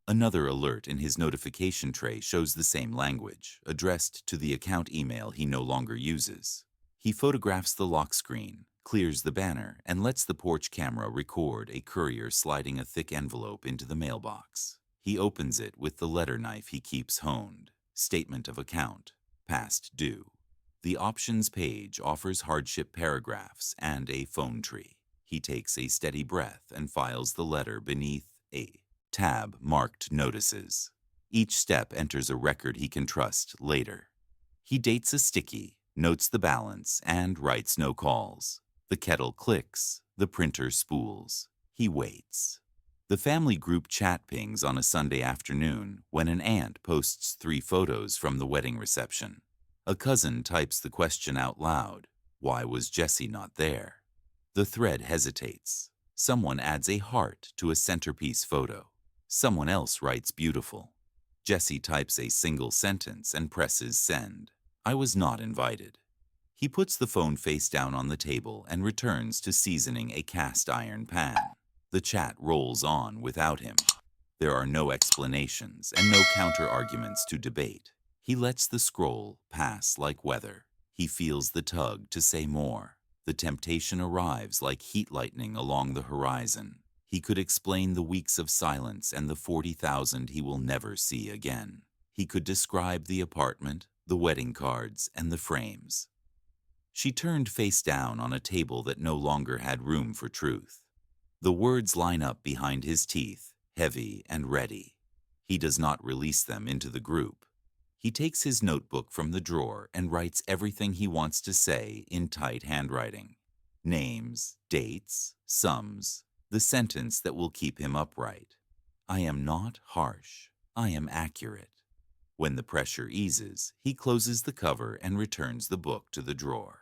Speaker 1: Another alert in his notification tray shows the same language, addressed to the account email he no longer uses. He photographs the lock screen, clears the banner, and lets the porch camera record a courier sliding a thick envelope into the mailbox. He opens it with the letter knife he keeps honed. Statement of account, past due. The options page offers hardship paragraphs and a phone tree. He takes a steady breath and files the letter beneath a tab marked notices. Each step enters a record he can trust later. He dates a sticky, notes the balance, and writes no calls. The kettle clicks, the printer spools. He waits. The family group chat pings on a Sunday afternoon when an aunt posts 3 photos from the wedding reception. A cousin types the question out loud. Why was Jesse not there? The thread hesitates. Someone adds a heart to a centerpiece photo. Someone else writes beautiful. Jesse types a single sentence and presses send. I was not invited. He puts the phone face down on the table and returns to seasoning a cast iron pan. The chat rolls on without him. There are no explanations and no counter-arguments to debate. He lets the scroll pass like weather. He feels the tug to say more. The temptation arrives like heat lightning along the horizon. He could explain the weeks of silence and the 40,000 he will never see again. He could describe the apartment, the wedding cards, and the frames. She turned face down on a table that no longer had room for truth. The words line up behind his teeth, heavy and ready. He does not release them into the group. He takes his notebook from the drawer and writes everything he wants to say in tight handwriting. Names, dates, sums, the sentence that will keep him upright. I am not harsh. I am accurate. When the pressure eases, he closes the cover and returns the book to the drawer.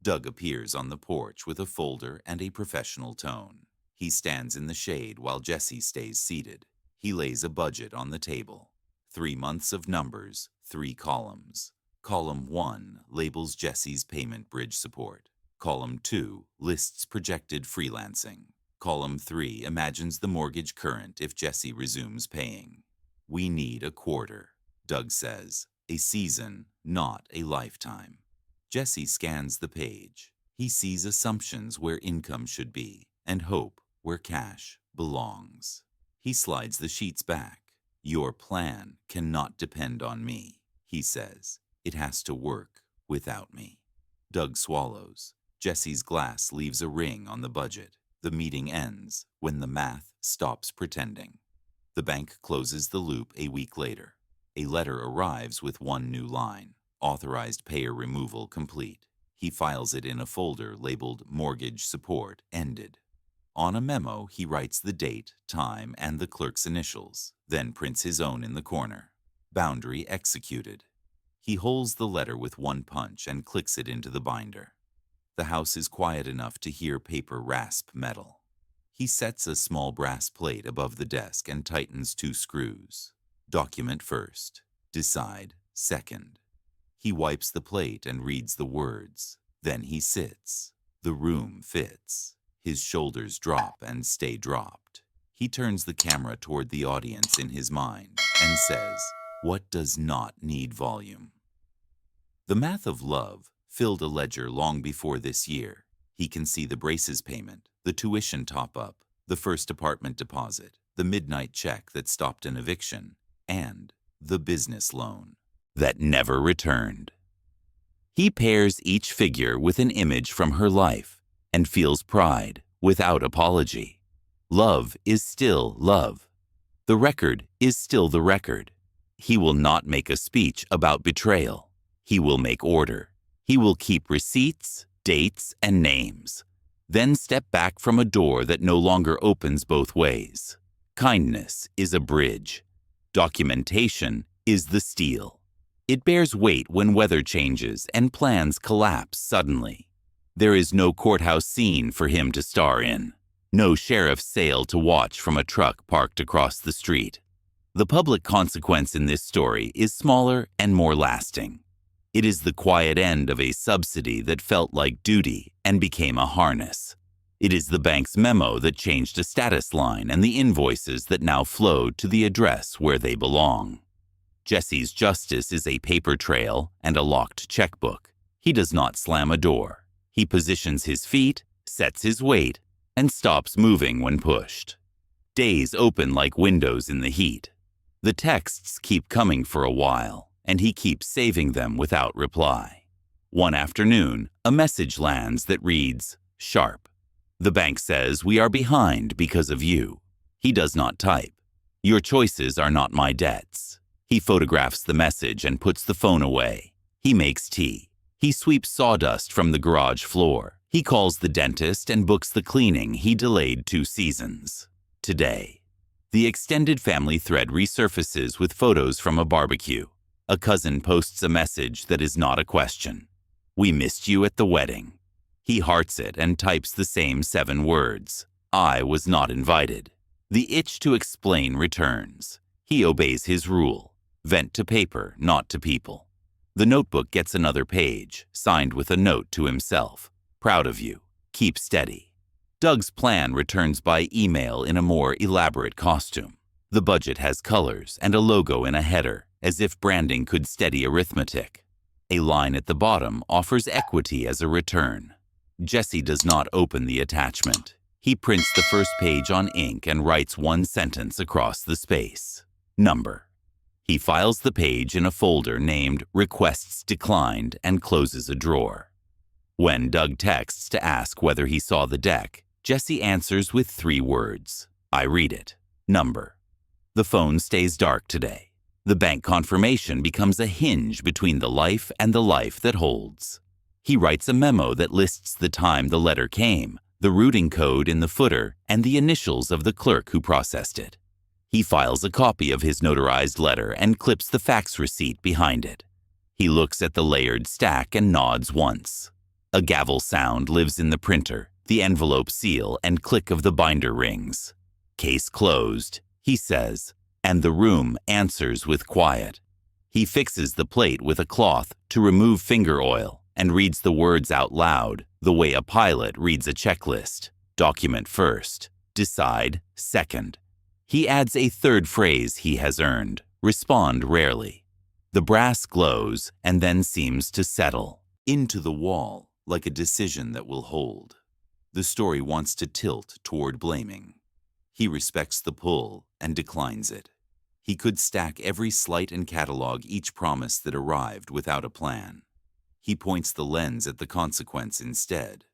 Speaker 1: Doug appears on the porch with a folder and a professional tone. He stands in the shade while Jesse stays seated. He lays a budget on the table. 3 months of numbers, 3 columns. Column 1 labels Jesse's payment bridge support. Column 2 lists projected freelancing. Column 3 imagines the mortgage current if Jesse resumes paying. We need a quarter, Doug says. A season, not a lifetime. Jesse scans the page. He sees assumptions where income should be and hope where cash belongs. He slides the sheets back. Your plan cannot depend on me, he says. It has to work without me. Doug swallows. Jesse's glass leaves a ring on the budget. The meeting ends when the math stops pretending. The bank closes the loop a week later. A letter arrives with one new line: authorized payer removal complete. He files it in a folder labeled Mortgage Support Ended. On a memo, he writes the date, time, and the clerk's initials, then prints his own in the corner. Boundary executed. He holds the letter with one punch and clicks it into the binder. The house is quiet enough to hear paper rasp metal. He sets a small brass plate above the desk and tightens 2 screws. Document first. Decide second. He wipes the plate and reads the words. Then he sits. The room fits. His shoulders drop and stay dropped. He turns the camera toward the audience in his mind and says, "What does not need volume?" The math of love filled a ledger long before this year. He can see the braces payment, the tuition top-up, the first apartment deposit, the midnight check that stopped an eviction, and the business loan that never returned. He pairs each figure with an image from her life and feels pride without apology. Love is still love. The record is still the record. He will not make a speech about betrayal. He will make order. He will keep receipts, dates, and names. Then step back from a door that no longer opens both ways. Kindness is a bridge. Documentation is the steel. It bears weight when weather changes and plans collapse suddenly. There is no courthouse scene for him to star in. No sheriff's sale to watch from a truck parked across the street. The public consequence in this story is smaller and more lasting. It is the quiet end of a subsidy that felt like duty and became a harness. It is the bank's memo that changed a status line and the invoices that now flowed to the address where they belong. Jesse's justice is a paper trail and a locked checkbook. He does not slam a door. He positions his feet, sets his weight, and stops moving when pushed. Days open like windows in the heat. The texts keep coming for a while, and he keeps saving them without reply. One afternoon, a message lands that reads, "Sharp." The bank says, "We are behind because of you." He does not type. "Your choices are not my debts." He photographs the message and puts the phone away. He makes tea. He sweeps sawdust from the garage floor. He calls the dentist and books the cleaning he delayed 2 seasons. Today, the extended family thread resurfaces with photos from a barbecue. A cousin posts a message that is not a question. "We missed you at the wedding." He hearts it and types the same 7 words. "I was not invited." The itch to explain returns. He obeys his rule. Vent to paper, not to people. The notebook gets another page, signed with a note to himself. "Proud of you. Keep steady." Doug's plan returns by email in a more elaborate costume. The budget has colors and a logo in a header, as if branding could steady arithmetic. A line at the bottom offers equity as a return. Jesse does not open the attachment. He prints the first page on ink and writes 1 sentence across the space. Number. He files the page in a folder named Requests Declined and closes a drawer. When Doug texts to ask whether he saw the deck, Jesse answers with 3 words. "I read it. Number." The phone stays dark today. The bank confirmation becomes a hinge between the life and the life that holds. He writes a memo that lists the time the letter came, the routing code in the footer, and the initials of the clerk who processed it. He files a copy of his notarized letter and clips the fax receipt behind it. He looks at the layered stack and nods once. A gavel sound lives in the printer, the envelope seal and click of the binder rings. "Case closed," he says, and the room answers with quiet. He fixes the plate with a cloth to remove finger oil and reads the words out loud, the way a pilot reads a checklist. Document first. Decide second. He adds a 3rd phrase he has earned. Respond rarely. The brass glows and then seems to settle into the wall like a decision that will hold. The story wants to tilt toward blaming. He respects the pull and declines it. He could stack every slight and catalog each promise that arrived without a plan. He points the lens at the consequence instead.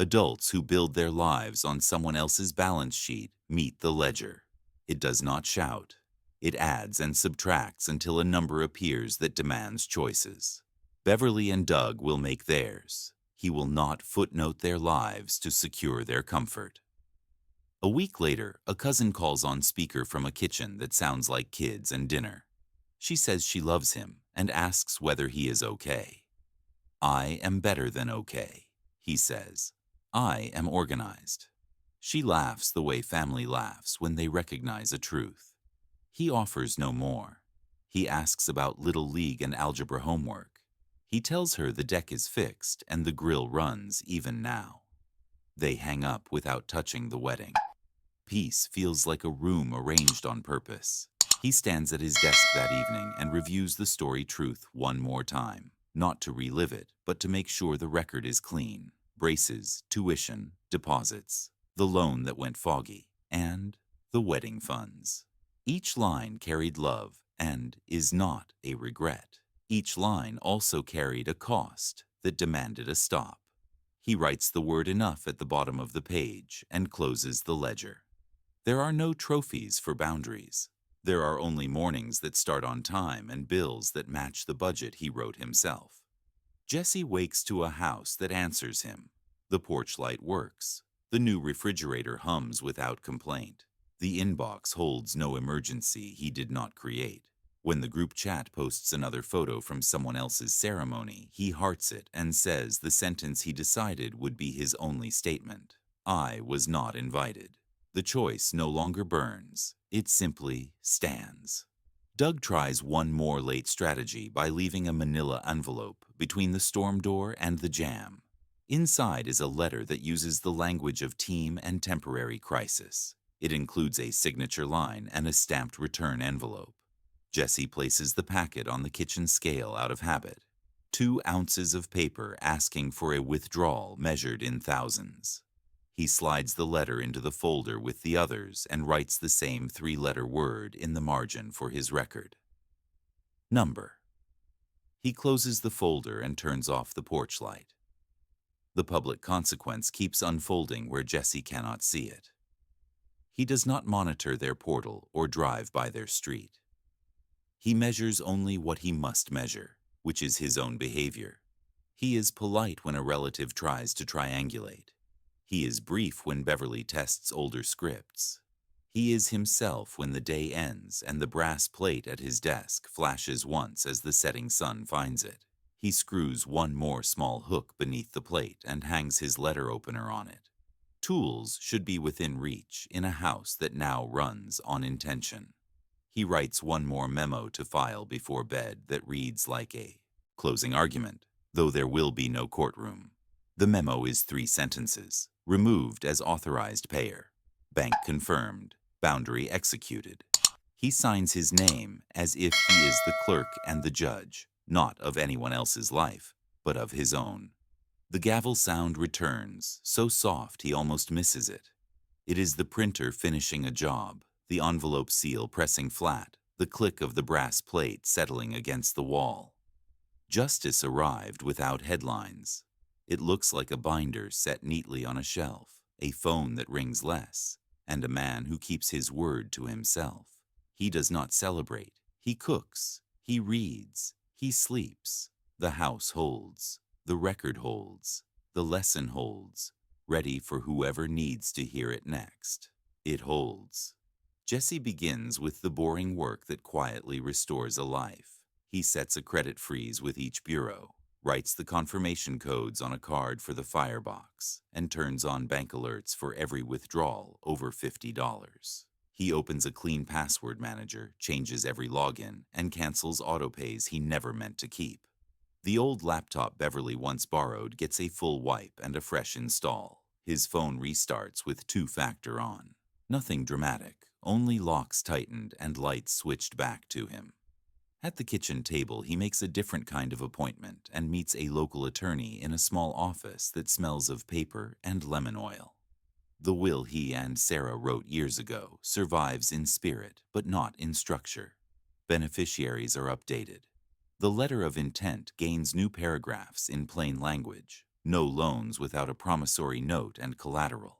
Speaker 1: Adults who build their lives on someone else's balance sheet meet the ledger. It does not shout. It adds and subtracts until a number appears that demands choices. Beverly and Doug will make theirs. He will not footnote their lives to secure their comfort. A week later, a cousin calls on speaker from a kitchen that sounds like kids and dinner. She says she loves him and asks whether he is okay. "I am better than okay," he says. "I am organized." She laughs the way family laughs when they recognize a truth. He offers no more. He asks about Little League and algebra homework. He tells her the deck is fixed and the grill runs even now. They hang up without touching the wedding. Peace feels like a room arranged on purpose. He stands at his desk that evening and reviews the story truth one more time, not to relive it, but to make sure the record is clean. Braces, tuition, deposits, the loan that went foggy, and the wedding funds. Each line carried love and is not a regret. Each line also carried a cost that demanded a stop. He writes the word enough at the bottom of the page and closes the ledger. There are no trophies for boundaries. There are only mornings that start on time and bills that match the budget he wrote himself. Jesse wakes to a house that answers him. The porch light works. The new refrigerator hums without complaint. The inbox holds no emergency he did not create. When the group chat posts another photo from someone else's ceremony, he hearts it and says the sentence he decided would be his only statement. "I was not invited." The choice no longer burns. It simply stands. Doug tries one more late strategy by leaving a manila envelope between the storm door and the jam. Inside is a letter that uses the language of team and temporary crisis. It includes a signature line and a stamped return envelope. Jesse places the packet on the kitchen scale out of habit. 2 ounces of paper asking for a withdrawal measured in thousands. He slides the letter into the folder with the others and writes the same 3-letter word in the margin for his record. Number. He closes the folder and turns off the porch light. The public consequence keeps unfolding where Jesse cannot see it. He does not monitor their portal or drive by their street. He measures only what he must measure, which is his own behavior. He is polite when a relative tries to triangulate. He is brief when Beverly tests older scripts. He is himself when the day ends and the brass plate at his desk flashes once as the setting sun finds it. He screws one more small hook beneath the plate and hangs his letter opener on it. Tools should be within reach in a house that now runs on intention. He writes one more memo to file before bed that reads like a closing argument, though there will be no courtroom. The memo is 3 sentences. Removed as authorized payer. Bank confirmed. Boundary executed. He signs his name as if he is the clerk and the judge, not of anyone else's life, but of his own. The gavel sound returns, so soft he almost misses it. It is the printer finishing a job, the envelope seal pressing flat, the click of the brass plate settling against the wall. Justice arrived without headlines. It looks like a binder set neatly on a shelf, a phone that rings less, and a man who keeps his word to himself. He does not celebrate. He cooks. He reads. He sleeps. The house holds. The record holds. The lesson holds, ready for whoever needs to hear it next. It holds. Jesse begins with the boring work that quietly restores a life. He sets a credit freeze with each bureau, writes the confirmation codes on a card for the firebox, and turns on bank alerts for every withdrawal over $50. He opens a clean password manager, changes every login, and cancels autopays he never meant to keep. The old laptop Beverly once borrowed gets a full wipe and a fresh install. His phone restarts with 2-factor on. Nothing dramatic, only locks tightened and lights switched back to him. At the kitchen table, he makes a different kind of appointment and meets a local attorney in a small office that smells of paper and lemon oil. The will he and Sarah wrote years ago survives in spirit, but not in structure. Beneficiaries are updated. The letter of intent gains new paragraphs in plain language. No loans without a promissory note and collateral.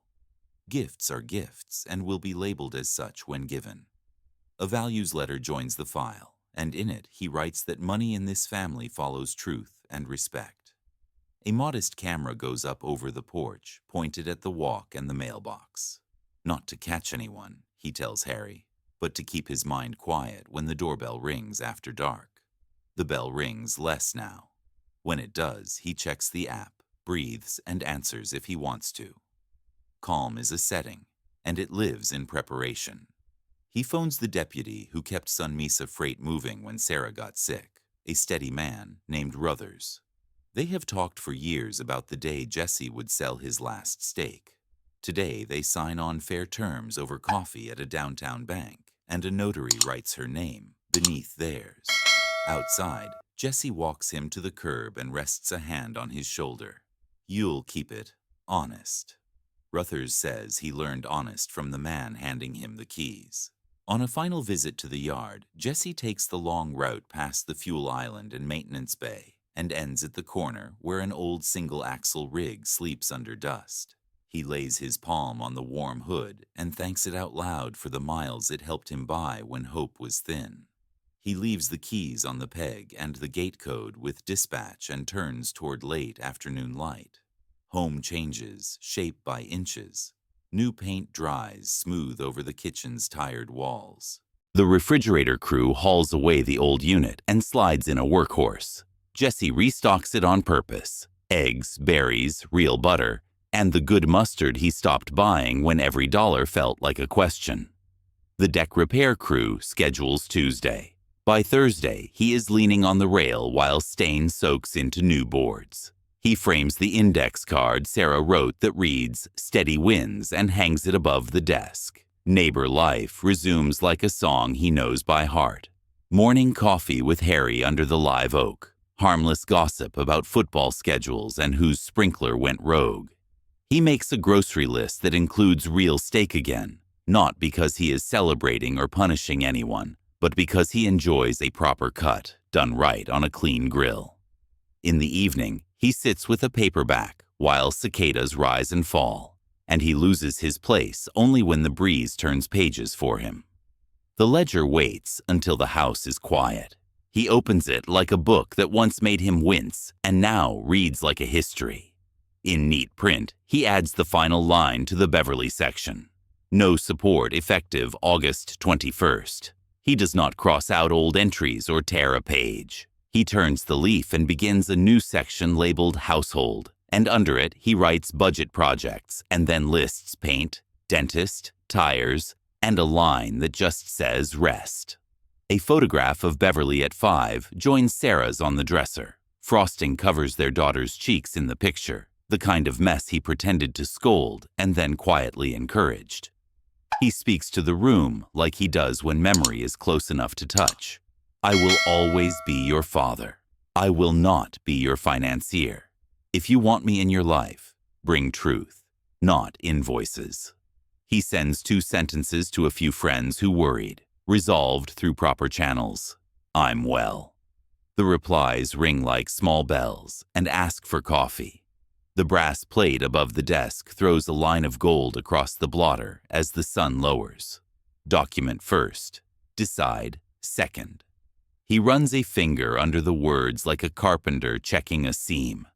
Speaker 1: Gifts are gifts and will be labeled as such when given. A values letter joins the file, and in it he writes that money in this family follows truth and respect. A modest camera goes up over the porch, pointed at the walk and the mailbox. Not to catch anyone, he tells Harry, but to keep his mind quiet when the doorbell rings after dark. The bell rings less now. When it does, he checks the app, breathes, and answers if he wants to. Calm is a setting, and it lives in preparation. He phones the deputy who kept Sun Mesa Freight moving when Sarah got sick, a steady man named Ruthers. They have talked for years about the day Jesse would sell his last stake. Today they sign on fair terms over coffee at a downtown bank, and a notary writes her name beneath theirs. Outside, Jesse walks him to the curb and rests a hand on his shoulder. "You'll keep it honest." Ruthers says he learned honest from the man handing him the keys. On a final visit to the yard, Jesse takes the long route past the fuel island and maintenance bay and ends at the corner where an old single-axle rig sleeps under dust. He lays his palm on the warm hood and thanks it out loud for the miles it helped him buy when hope was thin. He leaves the keys on the peg and the gate code with dispatch and turns toward late afternoon light. Home changes, shape by inches. New paint dries smooth over the kitchen's tired walls. The refrigerator crew hauls away the old unit and slides in a workhorse. Jesse restocks it on purpose. Eggs, berries, real butter, and the good mustard he stopped buying when every dollar felt like a question. The deck repair crew schedules Tuesday. By Thursday, he is leaning on the rail while stain soaks into new boards. He frames the index card Sarah wrote that reads, "Steady wins," and hangs it above the desk. Neighbor life resumes like a song he knows by heart. Morning coffee with Harry under the live oak. Harmless gossip about football schedules and whose sprinkler went rogue. He makes a grocery list that includes real steak again, not because he is celebrating or punishing anyone, but because he enjoys a proper cut, done right on a clean grill. In the evening, he sits with a paperback while cicadas rise and fall, and he loses his place only when the breeze turns pages for him. The ledger waits until the house is quiet. He opens it like a book that once made him wince and now reads like a history. In neat print, he adds the final line to the Beverly section. No support effective August 21st. He does not cross out old entries or tear a page. He turns the leaf and begins a new section labeled Household, and under it he writes budget projects and then lists paint, dentist, tires, and a line that just says rest. A photograph of Beverly at 5 joins Sarah's on the dresser. Frosting covers their daughter's cheeks in the picture, the kind of mess he pretended to scold and then quietly encouraged. He speaks to the room like he does when memory is close enough to touch. "I will always be your father. I will not be your financier. If you want me in your life, bring truth, not invoices." He sends 2 sentences to a few friends who worried, resolved through proper channels. "I'm well." The replies ring like small bells and ask for coffee. The brass plate above the desk throws a line of gold across the blotter as the sun lowers. Document first. Decide second. He runs a finger under the words like a carpenter checking a seam.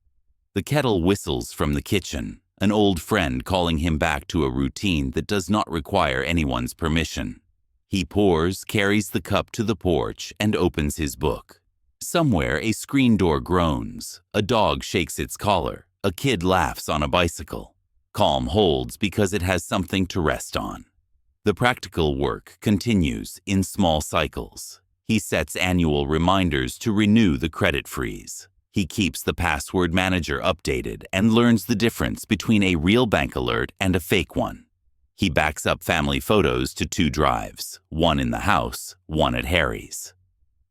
Speaker 1: The kettle whistles from the kitchen, an old friend calling him back to a routine that does not require anyone's permission. He pours, carries the cup to the porch, and opens his book. Somewhere a screen door groans, a dog shakes its collar, a kid laughs on a bicycle. Calm holds because it has something to rest on. The practical work continues in small cycles. He sets annual reminders to renew the credit freeze. He keeps the password manager updated and learns the difference between a real bank alert and a fake one. He backs up family photos to 2 drives, one in the house, one at Harry's.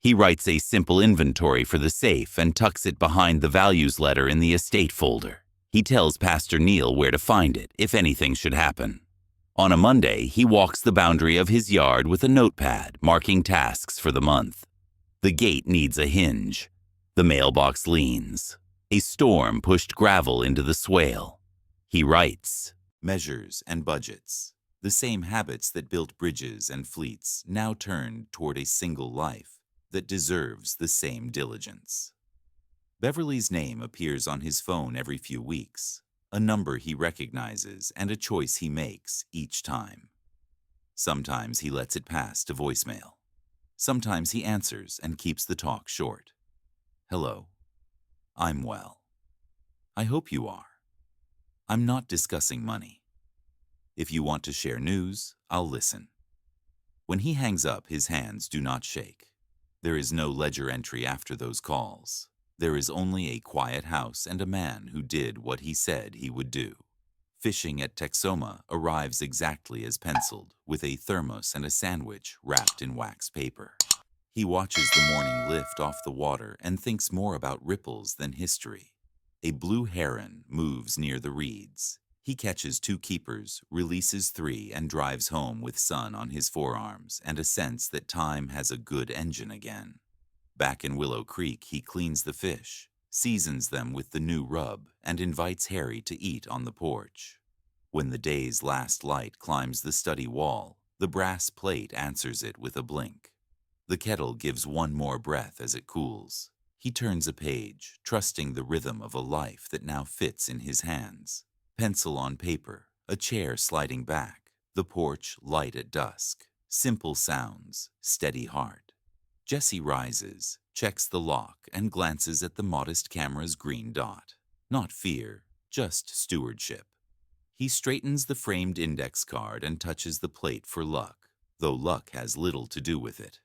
Speaker 1: He writes a simple inventory for the safe and tucks it behind the values letter in the estate folder. He tells Pastor Neil where to find it if anything should happen. On a Monday, he walks the boundary of his yard with a notepad marking tasks for the month. The gate needs a hinge. The mailbox leans. A storm pushed gravel into the swale. He writes, measures and budgets. The same habits that built bridges and fleets now turned toward a single life that deserves the same diligence. Beverly's name appears on his phone every few weeks, a number he recognizes and a choice he makes each time. Sometimes he lets it pass to voicemail. Sometimes he answers and keeps the talk short. Hello. I'm well. I hope you are. I'm not discussing money. If you want to share news, I'll listen. When he hangs up, his hands do not shake. There is no ledger entry after those calls. There is only a quiet house and a man who did what he said he would do. Fishing at Texoma arrives exactly as penciled, with a thermos and a sandwich wrapped in wax paper. He watches the morning lift off the water and thinks more about ripples than history. A blue heron moves near the reeds. He catches 2 keepers, releases 3, and drives home with sun on his forearms and a sense that time has a good engine again. Back in Willow Creek, he cleans the fish, seasons them with the new rub, and invites Harry to eat on the porch. When the day's last light climbs the study wall, the brass plate answers it with a blink. The kettle gives one more breath as it cools. He turns a page, trusting the rhythm of a life that now fits in his hands. Pencil on paper, a chair sliding back, the porch light at dusk. Simple sounds, steady heart. Jesse rises, checks the lock, and glances at the modest camera's green dot. Not fear, just stewardship. He straightens the framed index card and touches the plate for luck, though luck has little to do with it.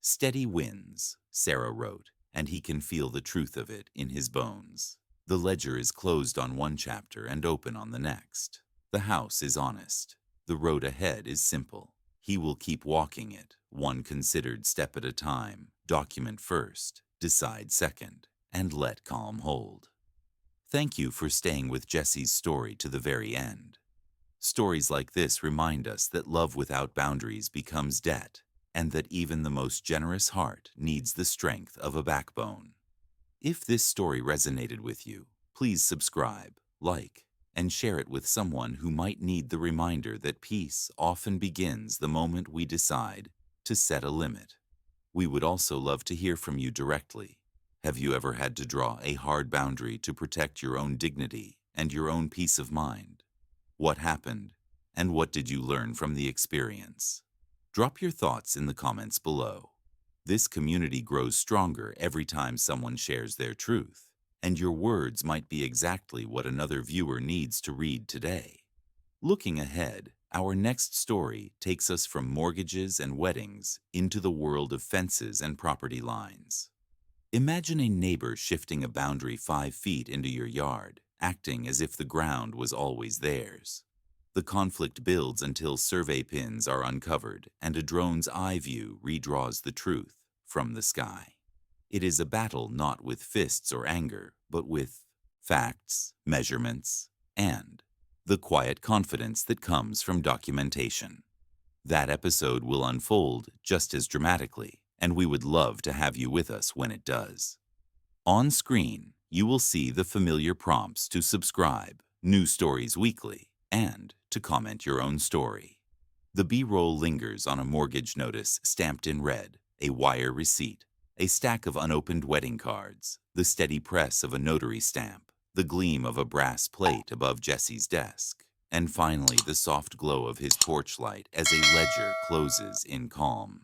Speaker 1: Steady wins, Sarah wrote, and he can feel the truth of it in his bones. The ledger is closed on one chapter and open on the next. The house is honest. The road ahead is simple. He will keep walking it, one considered step at a time, document first, decide second, and let calm hold. Thank you for staying with Jesse's story to the very end. Stories like this remind us that love without boundaries becomes debt, and that even the most generous heart needs the strength of a backbone. If this story resonated with you, please subscribe, like, and share it with someone who might need the reminder that peace often begins the moment we decide to set a limit. We would also love to hear from you directly. Have you ever had to draw a hard boundary to protect your own dignity and your own peace of mind? What happened, and what did you learn from the experience? Drop your thoughts in the comments below. This community grows stronger every time someone shares their truth, and your words might be exactly what another viewer needs to read today. Looking ahead, our next story takes us from mortgages and weddings into the world of fences and property lines. Imagine a neighbor shifting a boundary 5 feet into your yard, acting as if the ground was always theirs. The conflict builds until survey pins are uncovered and a drone's eye view redraws the truth from the sky. It is a battle not with fists or anger, but with facts, measurements, and the quiet confidence that comes from documentation. That episode will unfold just as dramatically, and we would love to have you with us when it does. On screen, you will see the familiar prompts to subscribe, new stories weekly, and to comment your own story. The B-roll lingers on a mortgage notice stamped in red, a wire receipt, a stack of unopened wedding cards, the steady press of a notary stamp, the gleam of a brass plate above Jesse's desk, and finally the soft glow of his porch light as a ledger closes in calm.